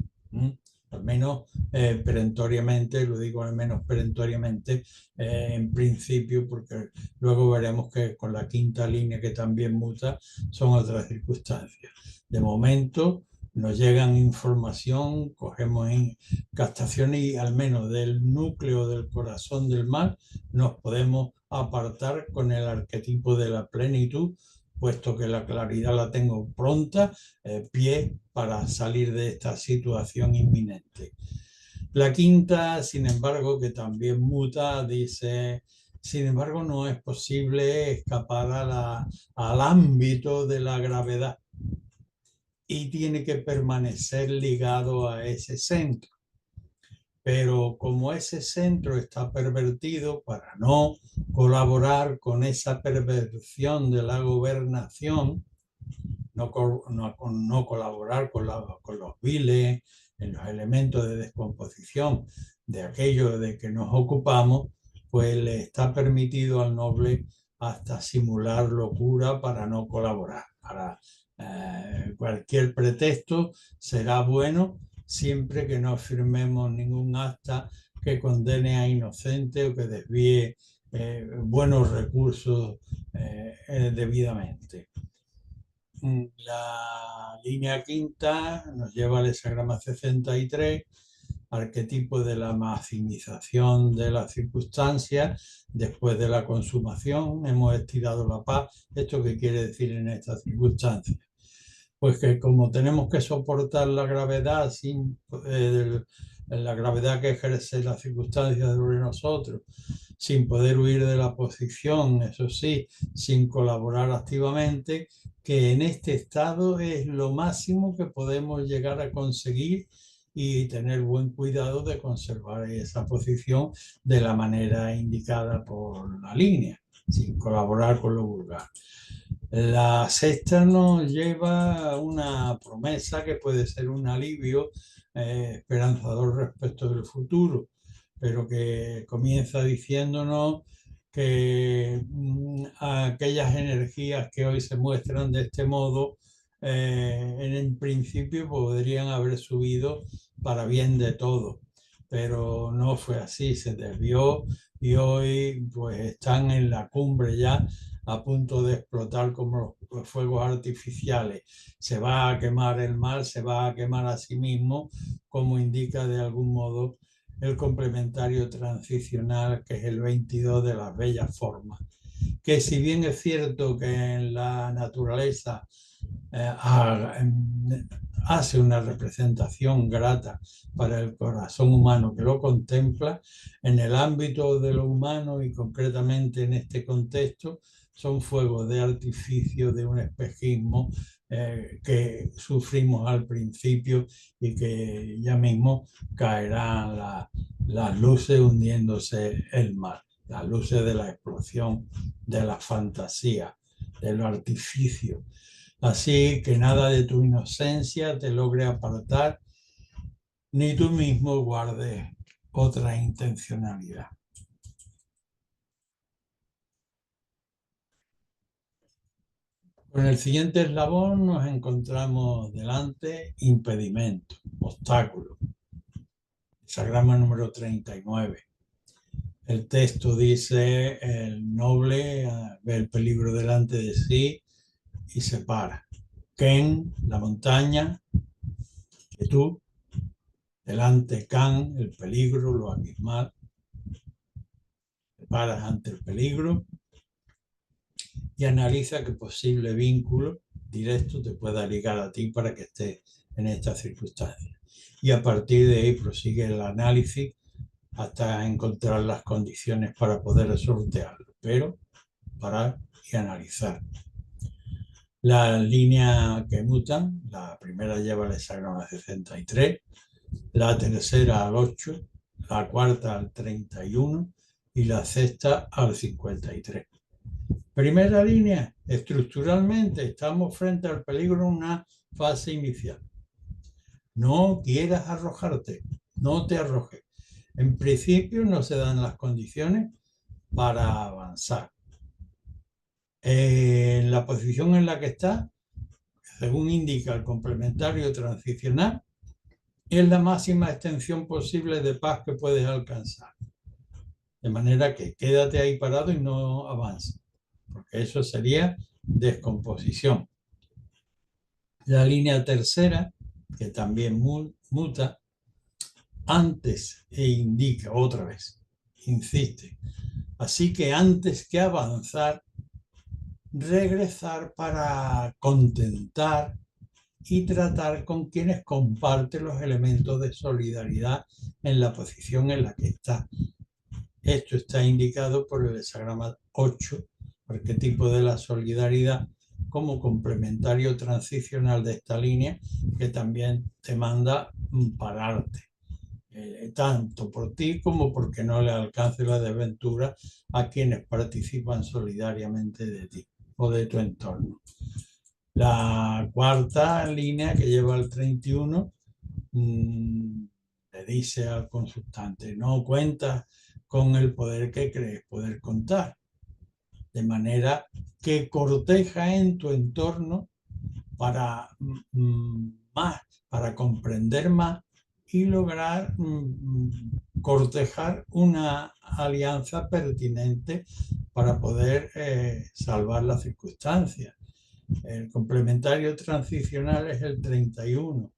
Al menos perentoriamente, lo digo al menos perentoriamente, en principio, porque luego veremos que con la quinta línea, que también muta, son otras circunstancias. De momento nos llegan información, cogemos captaciones, y al menos del núcleo del corazón del mal nos podemos apartar con el arquetipo de la plenitud, puesto que la claridad la tengo pronta, pie para salir de esta situación inminente. La quinta, sin embargo, que también muta, dice, sin embargo, no es posible escapar al ámbito de la gravedad y tiene que permanecer ligado a ese centro. Pero como ese centro está pervertido, para no colaborar con esa perversión de la gobernación, no colaborar con los viles, en los elementos de descomposición de aquello de que nos ocupamos, pues le está permitido al noble hasta simular locura para no colaborar. Para cualquier pretexto será bueno siempre que no firmemos ningún acta que condene a inocente o que desvíe buenos recursos debidamente. La línea quinta nos lleva al hexagrama 63, arquetipo de la maximización de las circunstancias después de la consumación. Hemos estirado la paz. ¿Esto qué quiere decir en estas circunstancias? Pues que como tenemos que soportar la gravedad la gravedad que ejerce las circunstancias sobre nosotros, sin poder huir de la posición, eso sí, sin colaborar activamente, que en este estado es lo máximo que podemos llegar a conseguir y tener buen cuidado de conservar esa posición de la manera indicada por la línea, sin colaborar con lo vulgar. La sexta nos lleva a una promesa que puede ser un alivio esperanzador respecto del futuro, pero que comienza diciéndonos que aquellas energías que hoy se muestran de este modo, en principio podrían haber subido para bien de todo, pero no fue así, se desvió y hoy pues están en la cumbre ya a punto de explotar como los fuegos artificiales. Se va a quemar el mar, se va a quemar a sí mismo, como indica de algún modo el complementario transicional, que es el 22 de las bellas formas. Que si bien es cierto que en la naturaleza hace una representación grata para el corazón humano que lo contempla, en el ámbito de lo humano y concretamente en este contexto, son fuegos de artificio de un espejismo que sufrimos al principio y que ya mismo caerán las luces hundiéndose el mar, las luces de la explosión, de la fantasía, del artificio. Así que nada de tu inocencia te logre apartar, ni tú mismo guardes otra intencionalidad. Con el siguiente eslabón nos encontramos delante impedimento, obstáculo. Hexagrama número 39. El texto dice: el noble ve el peligro delante de sí y se para. Ken, la montaña, que tú, delante Can, el peligro, lo abismal. Te paras ante el peligro y analiza qué posible vínculo directo te pueda ligar a ti para que estés en estas circunstancias. Y a partir de ahí prosigue el análisis hasta encontrar las condiciones para poder sortearlo, pero parar y analizar. La línea que mutan, la primera lleva el hexagrama 63, la tercera al 8, la cuarta al 31 y la sexta al 53. Primera línea, estructuralmente estamos frente al peligro en una fase inicial. No quieras arrojarte, no te arrojes. En principio no se dan las condiciones para avanzar. En la posición en la que está, según indica el complementario transicional, es la máxima extensión posible de paz que puedes alcanzar. De manera que quédate ahí parado y no avances, porque eso sería descomposición. La línea tercera, que también muta, antes e indica otra vez, insiste. Así que antes que avanzar, regresar para contentar y tratar con quienes comparten los elementos de solidaridad en la posición en la que está. Esto está indicado por el hexagrama 8, arquetipo de la solidaridad, como complementario transicional de esta línea, que también te manda pararte, tanto por ti como porque no le alcance la desventura a quienes participan solidariamente de ti o de tu entorno. La cuarta línea, que lleva al 31, le dice al consultante: no cuentas con el poder que crees poder contar, de manera que corteja en tu entorno para más, para comprender más y lograr cortejar una alianza pertinente para poder salvar las circunstancias. El complementario transicional es el 31.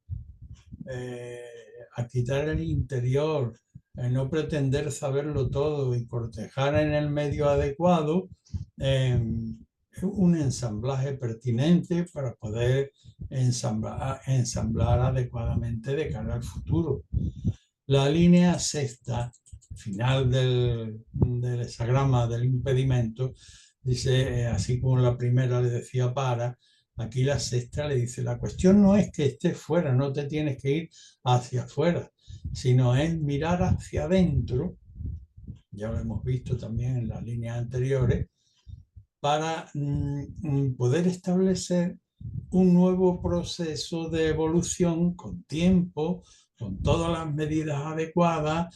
A quitar el interior, no pretender saberlo todo y cortejar en el medio adecuado, un ensamblaje pertinente para poder ensamblar adecuadamente de cara al futuro. La línea sexta, final del hexagrama del impedimento, dice, así como la primera le decía para, aquí la sexta le dice: la cuestión no es que estés fuera, no te tienes que ir hacia afuera, sino es mirar hacia adentro, ya lo hemos visto también en las líneas anteriores, para poder establecer un nuevo proceso de evolución con tiempo, con todas las medidas adecuadas,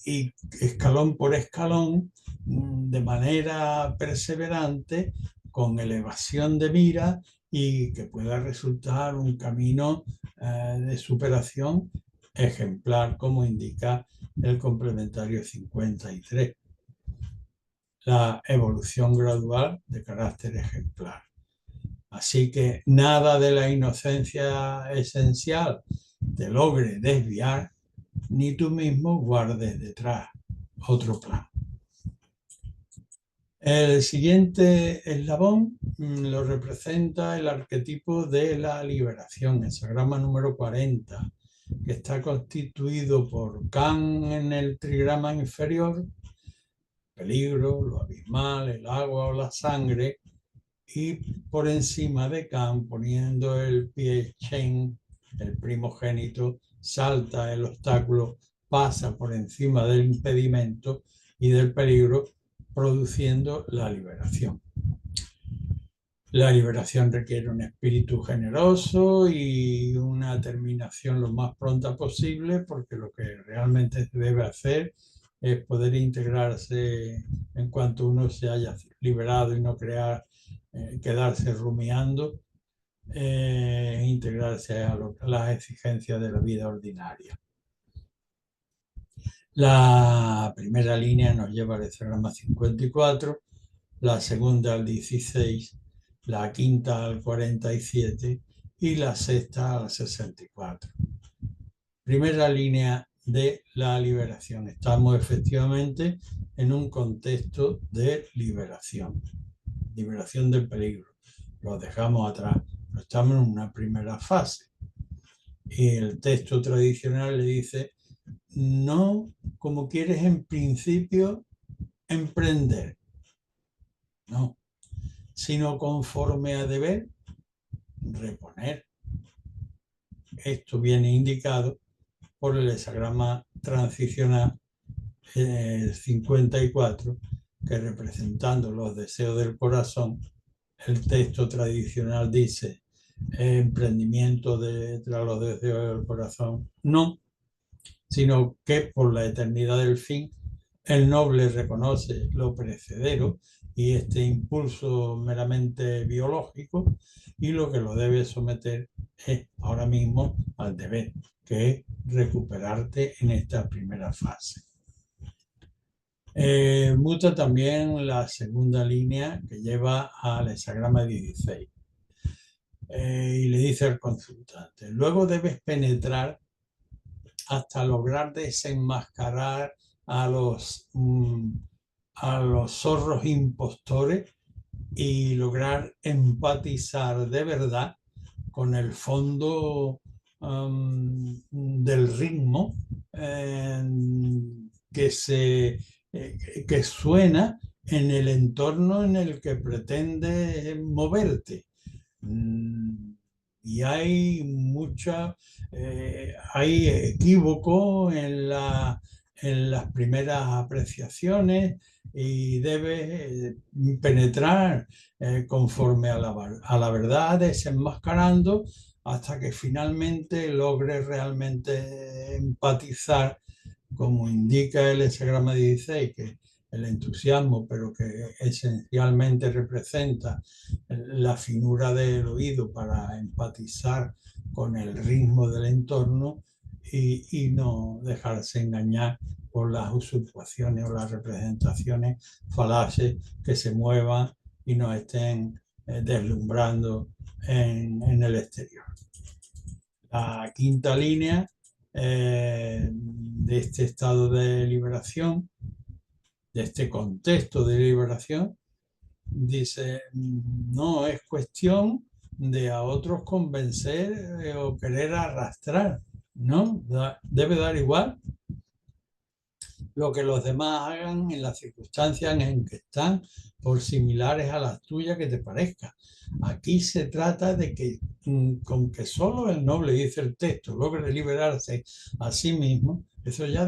y escalón por escalón, de manera perseverante, con elevación de mira, y que pueda resultar un camino de superación ejemplar, como indica el complementario 53. La evolución gradual de carácter ejemplar. Así que nada de la inocencia esencial te logre desviar, ni tú mismo guardes detrás otro plan. El siguiente eslabón lo representa el arquetipo de la liberación, el hexagrama número 40, que está constituido por Kan en el trigrama inferior, peligro, lo abismal, el agua o la sangre, y por encima de Kan, poniendo el pie Chen, el primogénito, salta el obstáculo, pasa por encima del impedimento y del peligro, produciendo la liberación. La liberación requiere un espíritu generoso y una terminación lo más pronta posible, porque lo que realmente se debe hacer es poder integrarse en cuanto uno se haya liberado y no quedarse rumiando, integrarse a las exigencias de la vida ordinaria. La primera línea nos lleva al hexagrama 54, la segunda al 16, la quinta al 47 y la sexta al 64. Primera línea de la liberación. Estamos efectivamente en un contexto de liberación, liberación del peligro. Lo dejamos atrás, pero estamos en una primera fase. Y el texto tradicional le dice: no como quieres en principio emprender, no, sino conforme a deber reponer. Esto viene indicado por el hexagrama transicional 54, que, representando los deseos del corazón, el texto tradicional dice: emprendimiento tras los deseos del corazón, no, sino que por la eternidad del fin el noble reconoce lo perecedero y este impulso meramente biológico, y lo que lo debe someter es ahora mismo al deber, que es recuperarte en esta primera fase. Muta también la segunda línea, que lleva al hexagrama 16, y le dice al consultante: luego debes penetrar hasta lograr desenmascarar a los a los zorros impostores y lograr empatizar de verdad con el fondo del ritmo que, que suena en el entorno en el que pretende moverte. Y hay hay equívoco en las primeras apreciaciones y debes penetrar conforme a la verdad, desenmascarando hasta que finalmente logres realmente empatizar, como indica el hexagrama 16, que el entusiasmo, pero que esencialmente representa la finura del oído para empatizar con el ritmo del entorno y no dejarse engañar por las usurpaciones o las representaciones falaces que se muevan y nos estén deslumbrando en el exterior. La quinta línea de este estado de liberación, de este contexto de liberación, dice, no es cuestión de a otros convencer o querer arrastrar, ¿no? Debe dar igual lo que los demás hagan en las circunstancias en que están, por similares a las tuyas que te parezca. Aquí se trata de que con que solo el noble, dice el texto, logre liberarse a sí mismo, eso ya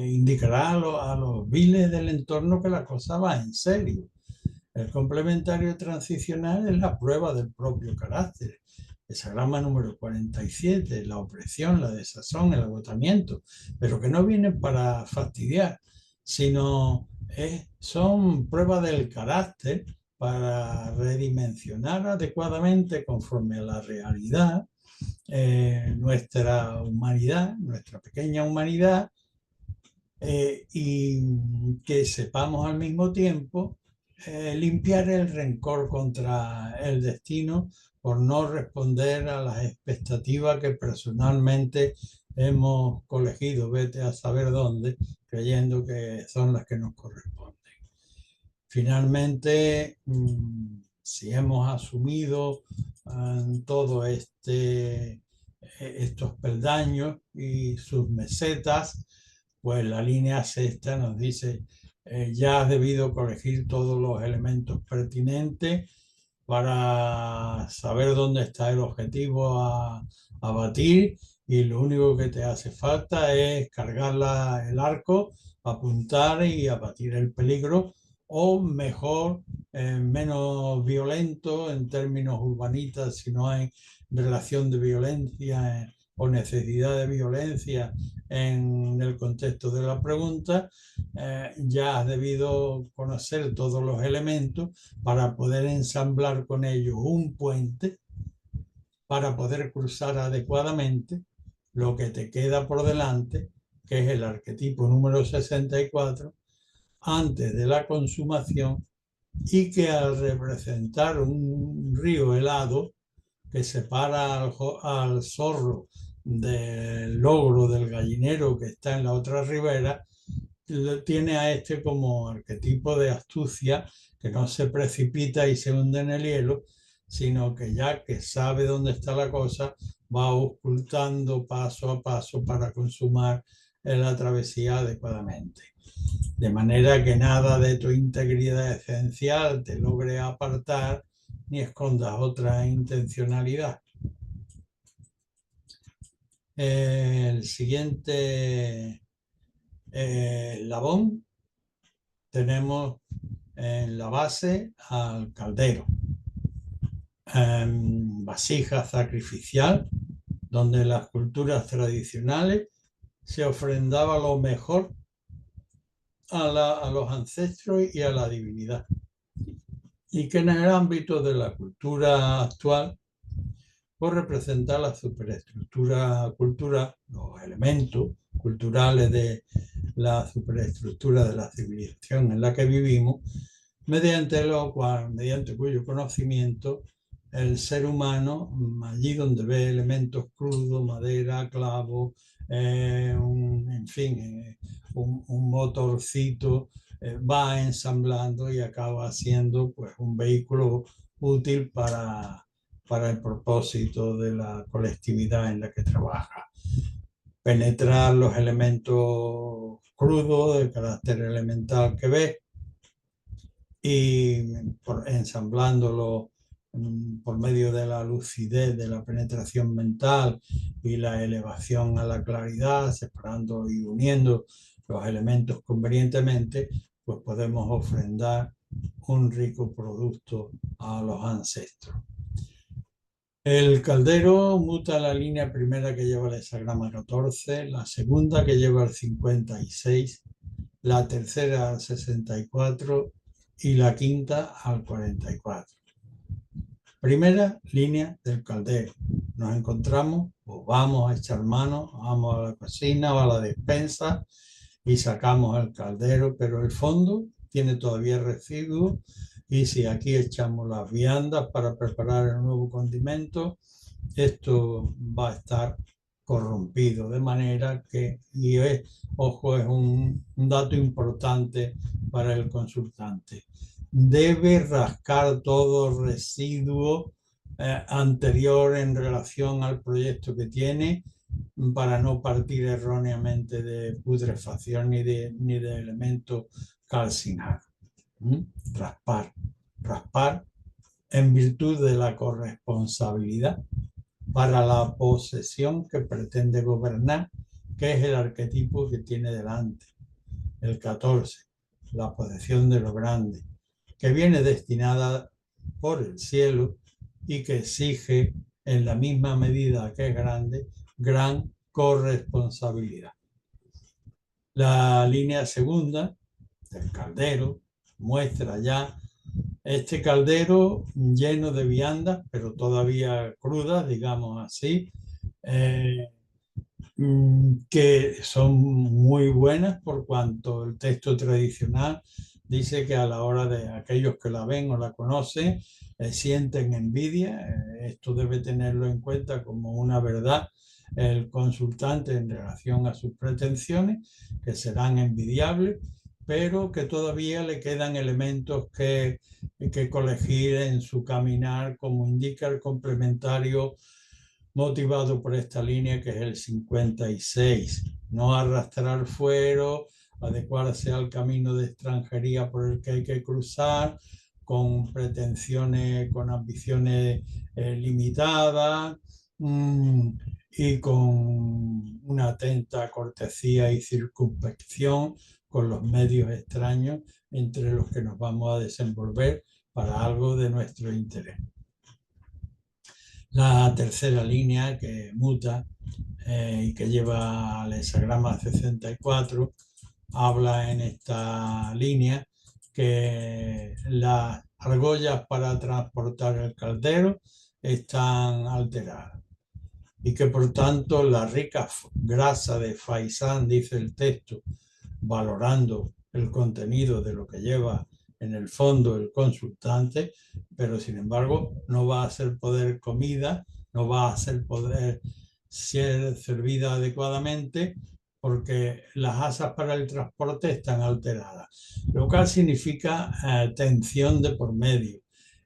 indicará a los viles del entorno que la cosa va en serio. El complementario transicional es la prueba del propio carácter. Hexagrama número 47, la opresión, la desazón, el agotamiento, pero que no vienen para fastidiar, sino son pruebas del carácter para redimensionar adecuadamente conforme a la realidad nuestra humanidad, nuestra pequeña humanidad, y que sepamos al mismo tiempo limpiar el rencor contra el destino por no responder a las expectativas que personalmente hemos colegido, vete a saber dónde, creyendo que son las que nos corresponden. Finalmente, si hemos asumido todo estos peldaños y sus mesetas, pues la línea sexta nos dice, ya has debido corregir todos los elementos pertinentes para saber dónde está el objetivo a batir, y lo único que te hace falta es cargar el arco, apuntar y abatir el peligro, o mejor, menos violento en términos urbanitas, si no hay relación de violencia o necesidad de violencia en el contexto de la pregunta, ya has debido conocer todos los elementos para poder ensamblar con ellos un puente para poder cruzar adecuadamente lo que te queda por delante, que es el arquetipo número 64, antes de la consumación, y que al representar un río helado que separa al zorro del logro del gallinero que está en la otra ribera, tiene a este como arquetipo de astucia, que no se precipita y se hunde en el hielo, sino que ya que sabe dónde está la cosa, va ocultando paso a paso para consumar la travesía adecuadamente. De manera que nada de tu integridad esencial te logre apartar ni escondas otra intencionalidad. El siguiente eslabón tenemos en la base al caldero, vasija sacrificial, donde en las culturas tradicionales se ofrendaba lo mejor a los ancestros y a la divinidad, y que en el ámbito de la cultura actual por representar la superestructura cultural, los elementos culturales de la superestructura de la civilización en la que vivimos, mediante cuyo conocimiento el ser humano, allí donde ve elementos crudos, madera, clavo, en fin, un motorcito, va ensamblando y acaba siendo pues un vehículo útil para el propósito de la colectividad en la que trabaja. Penetrar los elementos crudos de carácter elemental que ve y ensamblándolo por medio de la lucidez, de la penetración mental y la elevación a la claridad, separando y uniendo los elementos convenientemente, pues podemos ofrendar un rico producto a los ancestros. El caldero muta la línea primera que lleva el hexagrama 14, la segunda que lleva el 56, la tercera al 64 y la quinta al 44. Primera línea del caldero. Nos encontramos, o vamos a echar mano, vamos a la cocina o a la despensa y sacamos el caldero, pero el fondo tiene todavía residuos y si aquí echamos las viandas para preparar el nuevo condimento, esto va a estar corrompido, de manera que, y ojo, es un dato importante para el consultante, debe rascar todo residuo anterior en relación al proyecto que tiene para no partir erróneamente de putrefacción ni de elementos calcinados. Raspar, raspar en virtud de la corresponsabilidad para la posesión que pretende gobernar, que es el arquetipo que tiene delante. El 14, la posesión de lo grande, que viene destinada por el cielo y que exige en la misma medida que es grande, gran corresponsabilidad. La línea segunda del caldero muestra ya este caldero lleno de viandas, pero todavía crudas, digamos así, que son muy buenas por cuanto el texto tradicional dice que a la hora de aquellos que la ven o la conocen, sienten envidia. Esto debe tenerlo en cuenta como una verdad el consultante en relación a sus pretensiones, que serán envidiables, pero que todavía le quedan elementos que colegir en su caminar, como indica el complementario motivado por esta línea que es el 56. No arrastrar fuero, adecuarse al camino de extranjería por el que hay que cruzar, con pretensiones, con ambiciones limitadas y con una atenta cortesía y circunspección con los medios extraños entre los que nos vamos a desenvolver para algo de nuestro interés. La tercera línea que muta y que lleva al hexagrama 64 habla en esta línea que las argollas para transportar el caldero están alteradas y que por tanto la rica grasa de faisán, dice el texto, valorando el contenido de lo que lleva en el fondo el consultante, pero sin embargo no va a ser poder comida, no va a ser poder ser servida adecuadamente porque las asas para el transporte están alteradas, lo cual significa tensión de por medio.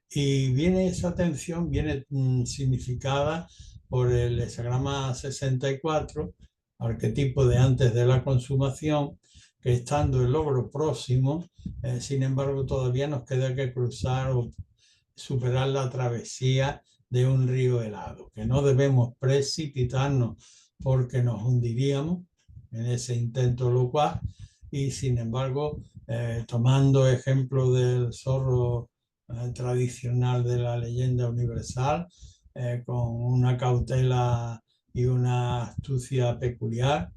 Y viene esa tensión, viene significada por el hexagrama 64, arquetipo de antes de la consumación, que estando el logro próximo, sin embargo, todavía nos queda que cruzar o superar la travesía de un río helado, que no debemos precipitarnos porque nos hundiríamos en ese intento locuaz y sin embargo, tomando ejemplo del zorro tradicional de la leyenda universal, con una cautela y una astucia peculiar,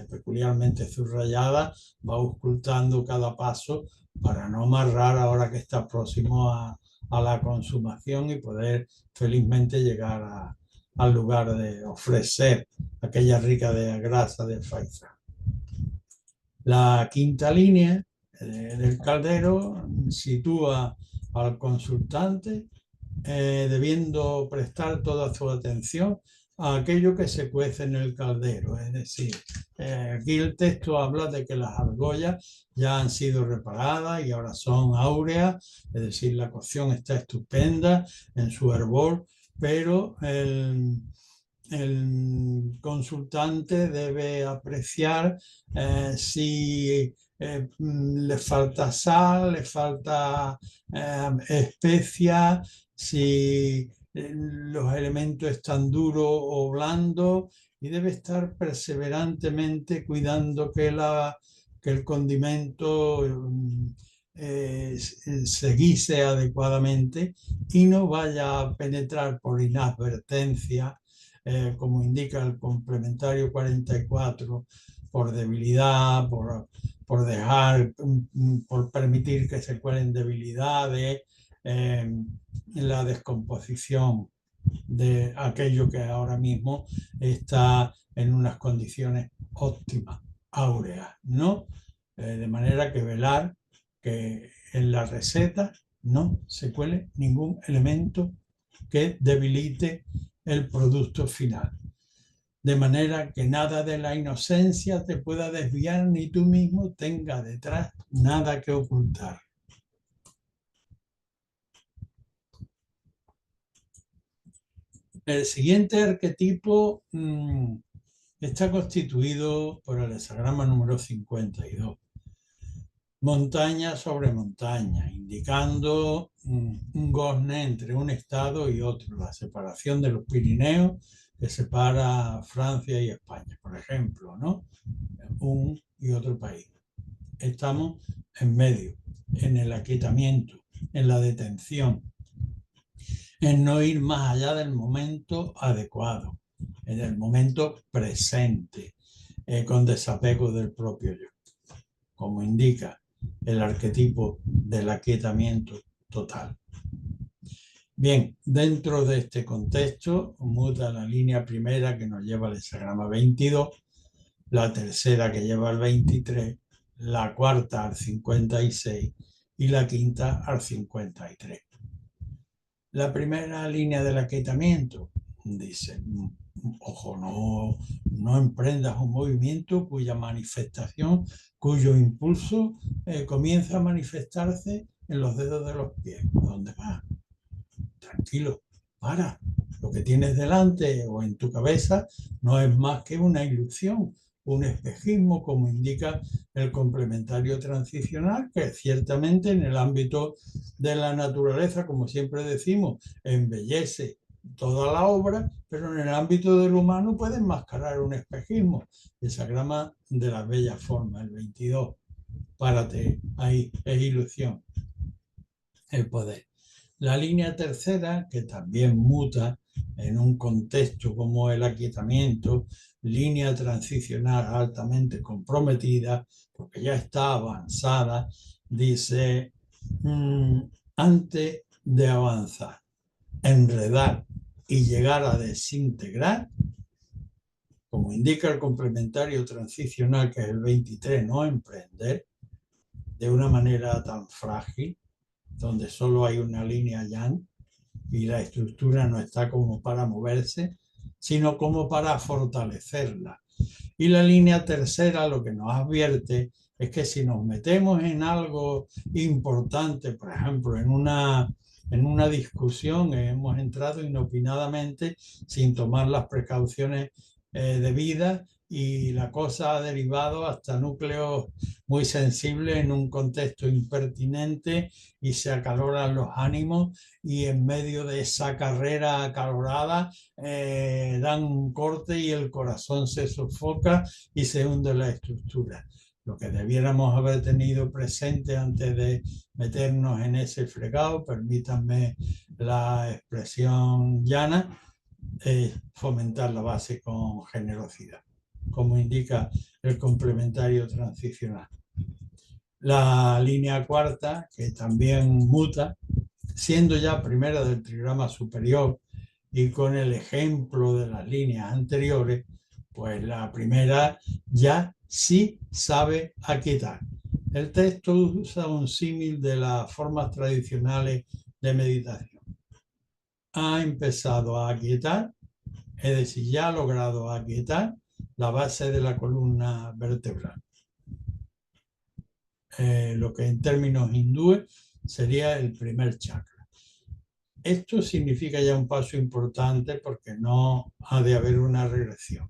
peculiarmente subrayada, va auscultando cada paso para no amarrar ahora que está próximo a la consumación y poder felizmente llegar al lugar de ofrecer aquella rica de grasa de faisán. La quinta línea del caldero sitúa al consultante debiendo prestar toda su atención a aquello que se cuece en el caldero. Es decir, aquí el texto habla de que las argollas ya han sido reparadas y ahora son áureas, es decir, la cocción está estupenda en su hervor, pero el consultante debe apreciar si le falta sal, le falta especia, si los elementos están duros o blandos, y debe estar perseverantemente cuidando que el condimento se guise adecuadamente y no vaya a penetrar por inadvertencia, como indica el complementario 44, por debilidad, por dejar, por permitir que se cuelen debilidades, la descomposición de aquello que ahora mismo está en unas condiciones óptimas, áureas, ¿no? De manera que velar que en la receta no se cuele ningún elemento que debilite el producto final. De manera que nada de la inocencia te pueda desviar ni tú mismo tenga detrás nada que ocultar. El siguiente arquetipo está constituido por el hexagrama número 52. Montaña sobre montaña, indicando un gozne entre un estado y otro, la separación de los Pirineos que separa Francia y España, por ejemplo, ¿no? Un y otro país. Estamos en medio, en el aquietamiento, en la detención, en no ir más allá del momento adecuado, en el momento presente, con desapego del propio yo, como indica el arquetipo del aquietamiento total. Bien, dentro de este contexto muta la línea primera que nos lleva al hexagrama 22, la tercera que lleva al 23, la cuarta al 56 y la quinta al 53. La primera línea del aquietamiento dice, ojo, no emprendas un movimiento cuya manifestación, cuyo impulso comienza a manifestarse en los dedos de los pies. ¿Dónde vas? Tranquilo, para. Lo que tienes delante o en tu cabeza no es más que una ilusión, un espejismo, como indica el complementario transicional, que ciertamente en el ámbito de la naturaleza, como siempre decimos, embellece toda la obra, pero en el ámbito del humano puede enmascarar un espejismo. El hexagrama de las bellas formas, el 22. Párate, ahí es ilusión, el poder. La línea tercera, que también muta en un contexto como el aquietamiento, línea transicional altamente comprometida, porque ya está avanzada, dice, antes de avanzar, enredar y llegar a desintegrar, como indica el complementario transicional, que es el 23, no emprender, de una manera tan frágil, donde solo hay una línea yang y la estructura no está como para moverse, sino como para fortalecerla. Y la línea tercera lo que nos advierte es que si nos metemos en algo importante, por ejemplo, en una discusión, hemos entrado inopinadamente sin tomar las precauciones debidas, y la cosa ha derivado hasta núcleos muy sensibles en un contexto impertinente y se acaloran los ánimos, y en medio de esa carrera acalorada dan un corte y el corazón se sofoca y se hunde la estructura. Lo que debiéramos haber tenido presente antes de meternos en ese fregado, permítanme la expresión llana, es fomentar la base con generosidad, como indica el complementario transicional. La línea cuarta, que también muta, siendo ya primera del trigrama superior y con el ejemplo de las líneas anteriores, pues la primera ya sí sabe aquietar. El texto usa un símil de las formas tradicionales de meditación. ha empezado a aquietar, es decir, ya ha logrado aquietar la base de la columna vertebral. Lo que en términos hindúes sería el primer chakra. Esto significa ya un paso importante porque no ha de haber una regresión,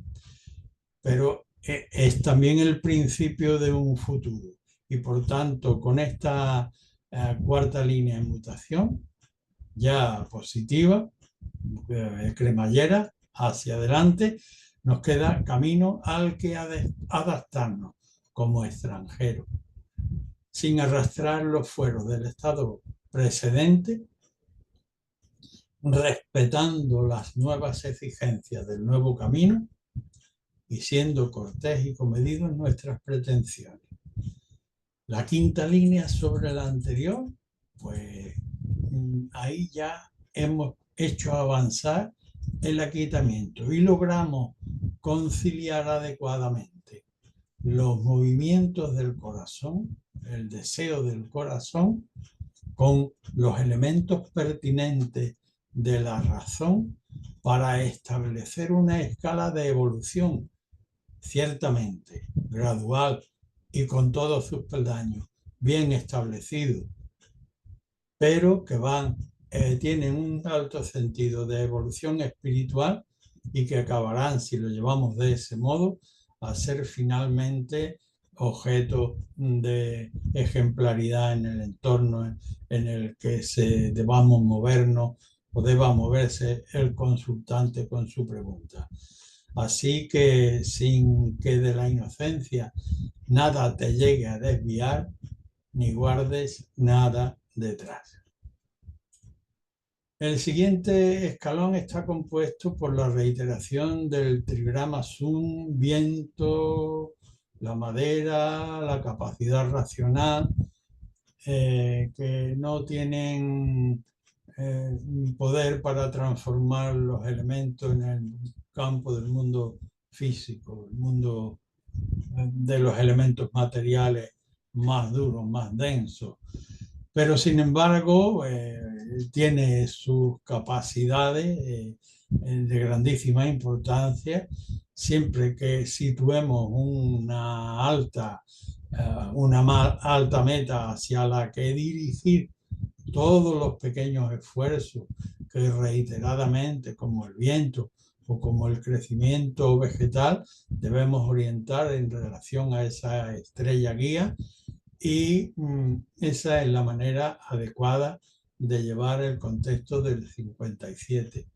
pero es también el principio de un futuro y por tanto con esta cuarta línea de mutación ya positiva, cremallera, hacia adelante, nos queda camino al que adaptarnos como extranjeros, sin arrastrar los fueros del estado precedente, respetando las nuevas exigencias del nuevo camino y siendo cortés y comedido en nuestras pretensiones. La quinta línea sobre la anterior, pues ahí ya hemos hecho avanzar el aquietamiento y logramos conciliar adecuadamente los movimientos del corazón, el deseo del corazón, con los elementos pertinentes de la razón para establecer una escala de evolución, ciertamente gradual y con todos sus peldaños bien establecidos, pero que tienen un alto sentido de evolución espiritual y que acabarán, si lo llevamos de ese modo, a ser finalmente objeto de ejemplaridad en el entorno en el que debamos movernos o deba moverse el consultante con su pregunta. Así que sin que de la inocencia nada te llegue a desviar, ni guardes nada detrás. El siguiente escalón está compuesto por la reiteración del trigrama Sun, viento, la madera, la capacidad racional, que no tienen poder para transformar los elementos en el campo del mundo físico, el mundo de los elementos materiales más duros, más densos. Pero sin embargo, tiene sus capacidades de grandísima importancia, siempre que situemos una alta meta hacia la que dirigir todos los pequeños esfuerzos que reiteradamente, como el viento o como el crecimiento vegetal, debemos orientar en relación a esa estrella guía. Y esa es la manera adecuada de llevar el contexto del 57,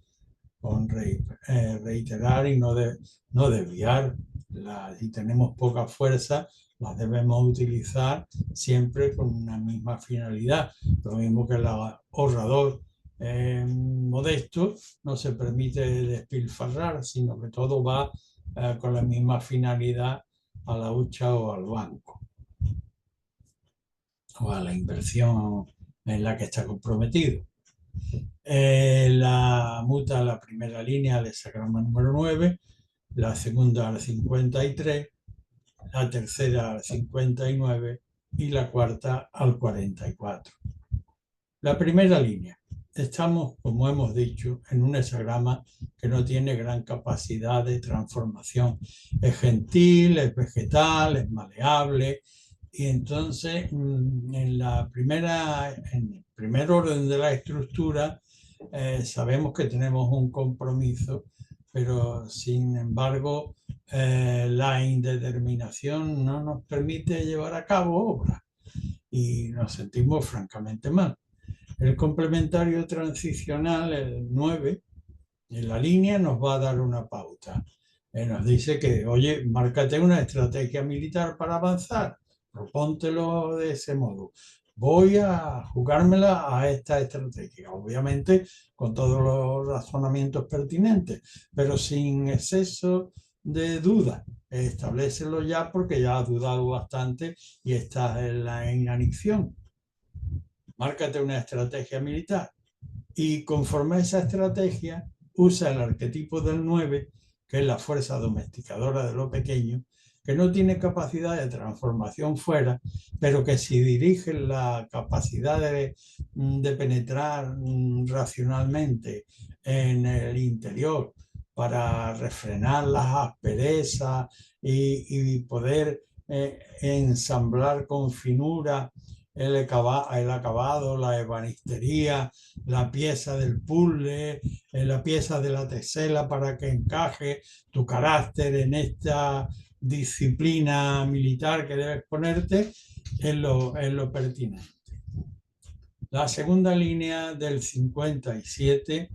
con reiterar y no desviar. Si tenemos poca fuerza, las debemos utilizar siempre con una misma finalidad. Lo mismo que el ahorrador modesto no se permite despilfarrar, sino que todo va con la misma finalidad a la hucha o al banco, o a la inversión en la que está comprometido. La muta la primera línea al hexagrama número 9, la segunda al 53, la tercera al 59 y la cuarta al 44. La primera línea. Estamos, como hemos dicho, en un hexagrama que no tiene gran capacidad de transformación. Es gentil, es vegetal, es maleable. Y entonces, en el primer orden de la estructura, sabemos que tenemos un compromiso, pero sin embargo, la indeterminación no nos permite llevar a cabo obras y nos sentimos francamente mal. El complementario transicional, el 9, en la línea nos va a dar una pauta. Nos dice que, oye, márcate una estrategia militar para avanzar, propóntelo de ese modo. Voy a jugármela a esta estrategia, obviamente con todos los razonamientos pertinentes, pero sin exceso de duda. Establécelo ya porque ya has dudado bastante y estás en la inanición. Márcate una estrategia militar y conforme a esa estrategia usa el arquetipo del 9, que es la fuerza domesticadora de lo pequeño, que no tiene capacidad de transformación fuera, pero que si dirige la capacidad de penetrar racionalmente en el interior para refrenar las asperezas y poder ensamblar con finura el acabado, la ebanistería, la pieza del puzzle, la pieza de la tesela para que encaje tu carácter en esta disciplina militar que debes ponerte, es lo pertinente. La segunda línea del 57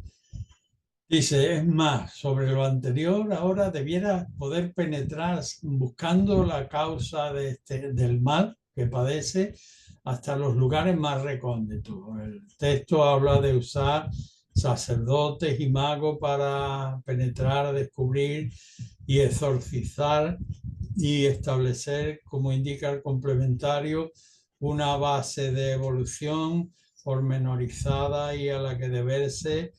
dice, es más, sobre lo anterior, ahora debiera poder penetrar buscando la causa del mal que padece hasta los lugares más recónditos. El texto habla de usar sacerdotes y magos para penetrar, descubrir y exorcizar y establecer, como indica el complementario, una base de evolución pormenorizada y a la que deberse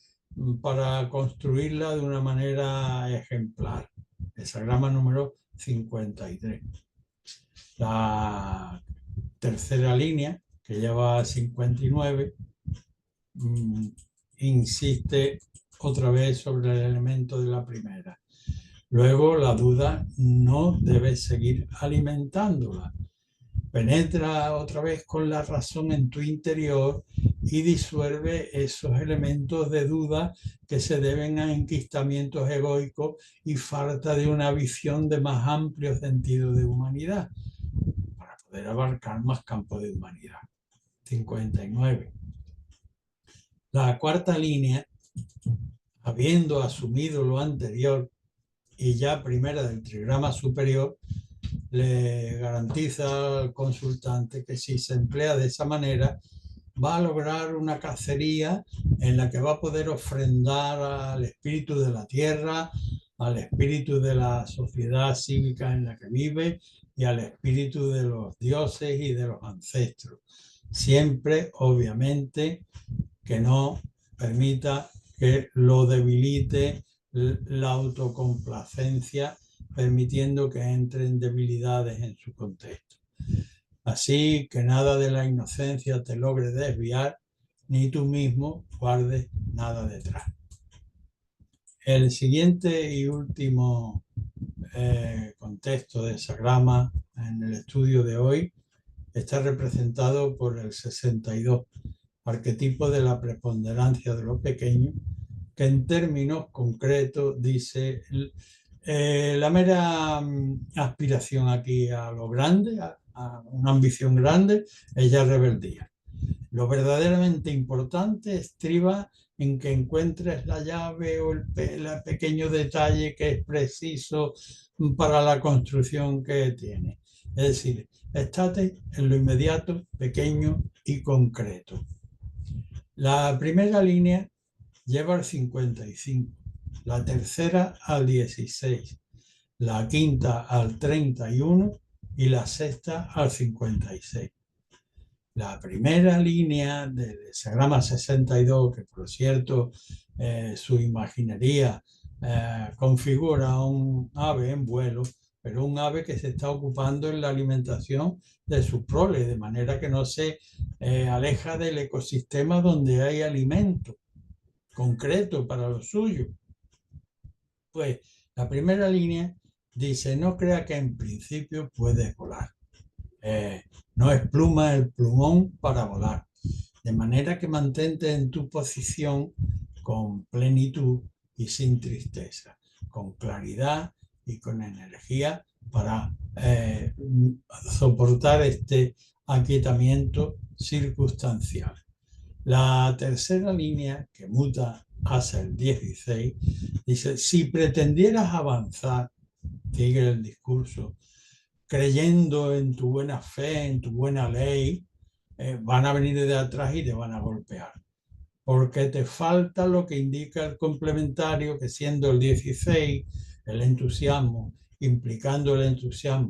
para construirla de una manera ejemplar. Hexagrama número 53. La tercera línea, que lleva 59, insiste otra vez sobre el elemento de la primera. Luego, la duda no debe seguir alimentándola. Penetra otra vez con la razón en tu interior y disuelve esos elementos de duda que se deben a enquistamientos egoicos y falta de una visión de más amplio sentido de humanidad, para poder abarcar más campo de humanidad. 59. La cuarta línea, habiendo asumido lo anterior y ya primera del trigrama superior, le garantiza al consultante que si se emplea de esa manera va a lograr una cacería en la que va a poder ofrendar al espíritu de la tierra, al espíritu de la sociedad cívica en la que vive y al espíritu de los dioses y de los ancestros. Siempre, obviamente, que no permita que lo debilite la autocomplacencia, permitiendo que entren debilidades en su contexto. Así que nada de la inocencia te logre desviar, ni tú mismo guardes nada detrás. El siguiente y último contexto de hexagrama en el estudio de hoy está representado por el 62, arquetipo de la preponderancia de lo pequeño, que en términos concretos dice la mera aspiración aquí a lo grande, a una ambición grande, es ya rebeldía. Lo verdaderamente importante estriba en que encuentres la llave o el pequeño detalle que es preciso para la construcción que tiene. Es decir, estate en lo inmediato, pequeño y concreto. La primera línea lleva al 55, la tercera al 16, la quinta al 31 y la sexta al 56. La primera línea del hexagrama 62, que por cierto su imaginería configura un ave en vuelo, pero un ave que se está ocupando en la alimentación de su prole, de manera que no se aleja del ecosistema donde hay alimento concreto para lo suyo. Pues la primera línea dice, no crea que en principio puedes volar. No es pluma el plumón para volar. De manera que mantente en tu posición con plenitud y sin tristeza, con claridad y con energía para soportar este aquietamiento circunstancial. La tercera línea, que muta hacia el 16, dice, si pretendieras avanzar, sigue el discurso, creyendo en tu buena fe, en tu buena ley, van a venir de atrás y te van a golpear. Porque te falta lo que indica el complementario, que siendo el 16, el entusiasmo, implicando el entusiasmo,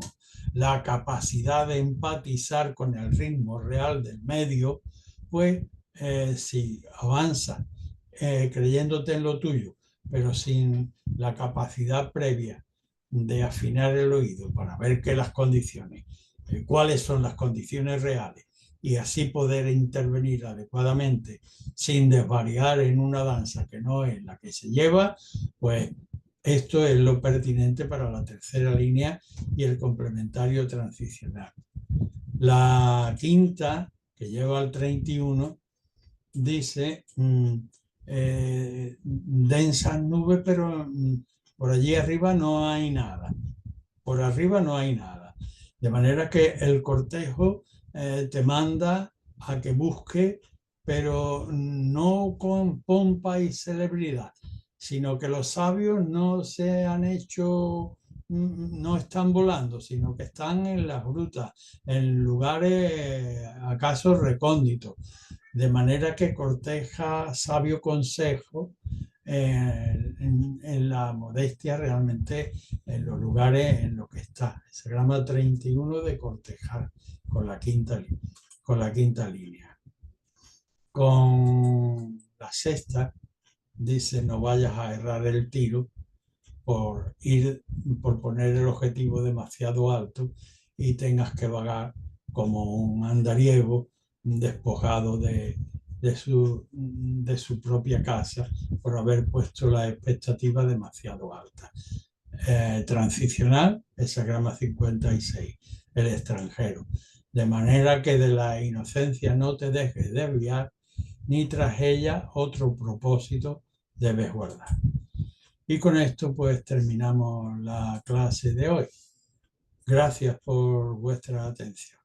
la capacidad de empatizar con el ritmo real del medio, pues si avanzas creyéndote en lo tuyo, pero sin la capacidad previa de afinar el oído para ver que las condiciones, cuáles son las condiciones reales y así poder intervenir adecuadamente sin desvariar en una danza que no es la que se lleva, pues esto es lo pertinente para la tercera línea y el complementario transicional. La quinta, que lleva al 31, dice densas nubes, pero por allí arriba no hay nada. Por arriba no hay nada. De manera que el cortejo te manda a que busque, pero no con pompa y celebridad, sino que los sabios no se han hecho, no están volando, sino que están en las grutas, en lugares acaso recónditos. De manera que corteja sabio consejo en la modestia realmente en los lugares en los que está. Se llama 31 de cortejar con la quinta línea. Con la sexta dice no vayas a errar el tiro por poner el objetivo demasiado alto y tengas que vagar como un andariego despojado de su propia casa por haber puesto la expectativa demasiado alta. Transicional, hexagrama 56, el extranjero. De manera que de la inocencia no te dejes desviar, ni tras ella otro propósito debes guardar. Y con esto pues terminamos la clase de hoy. Gracias por vuestra atención.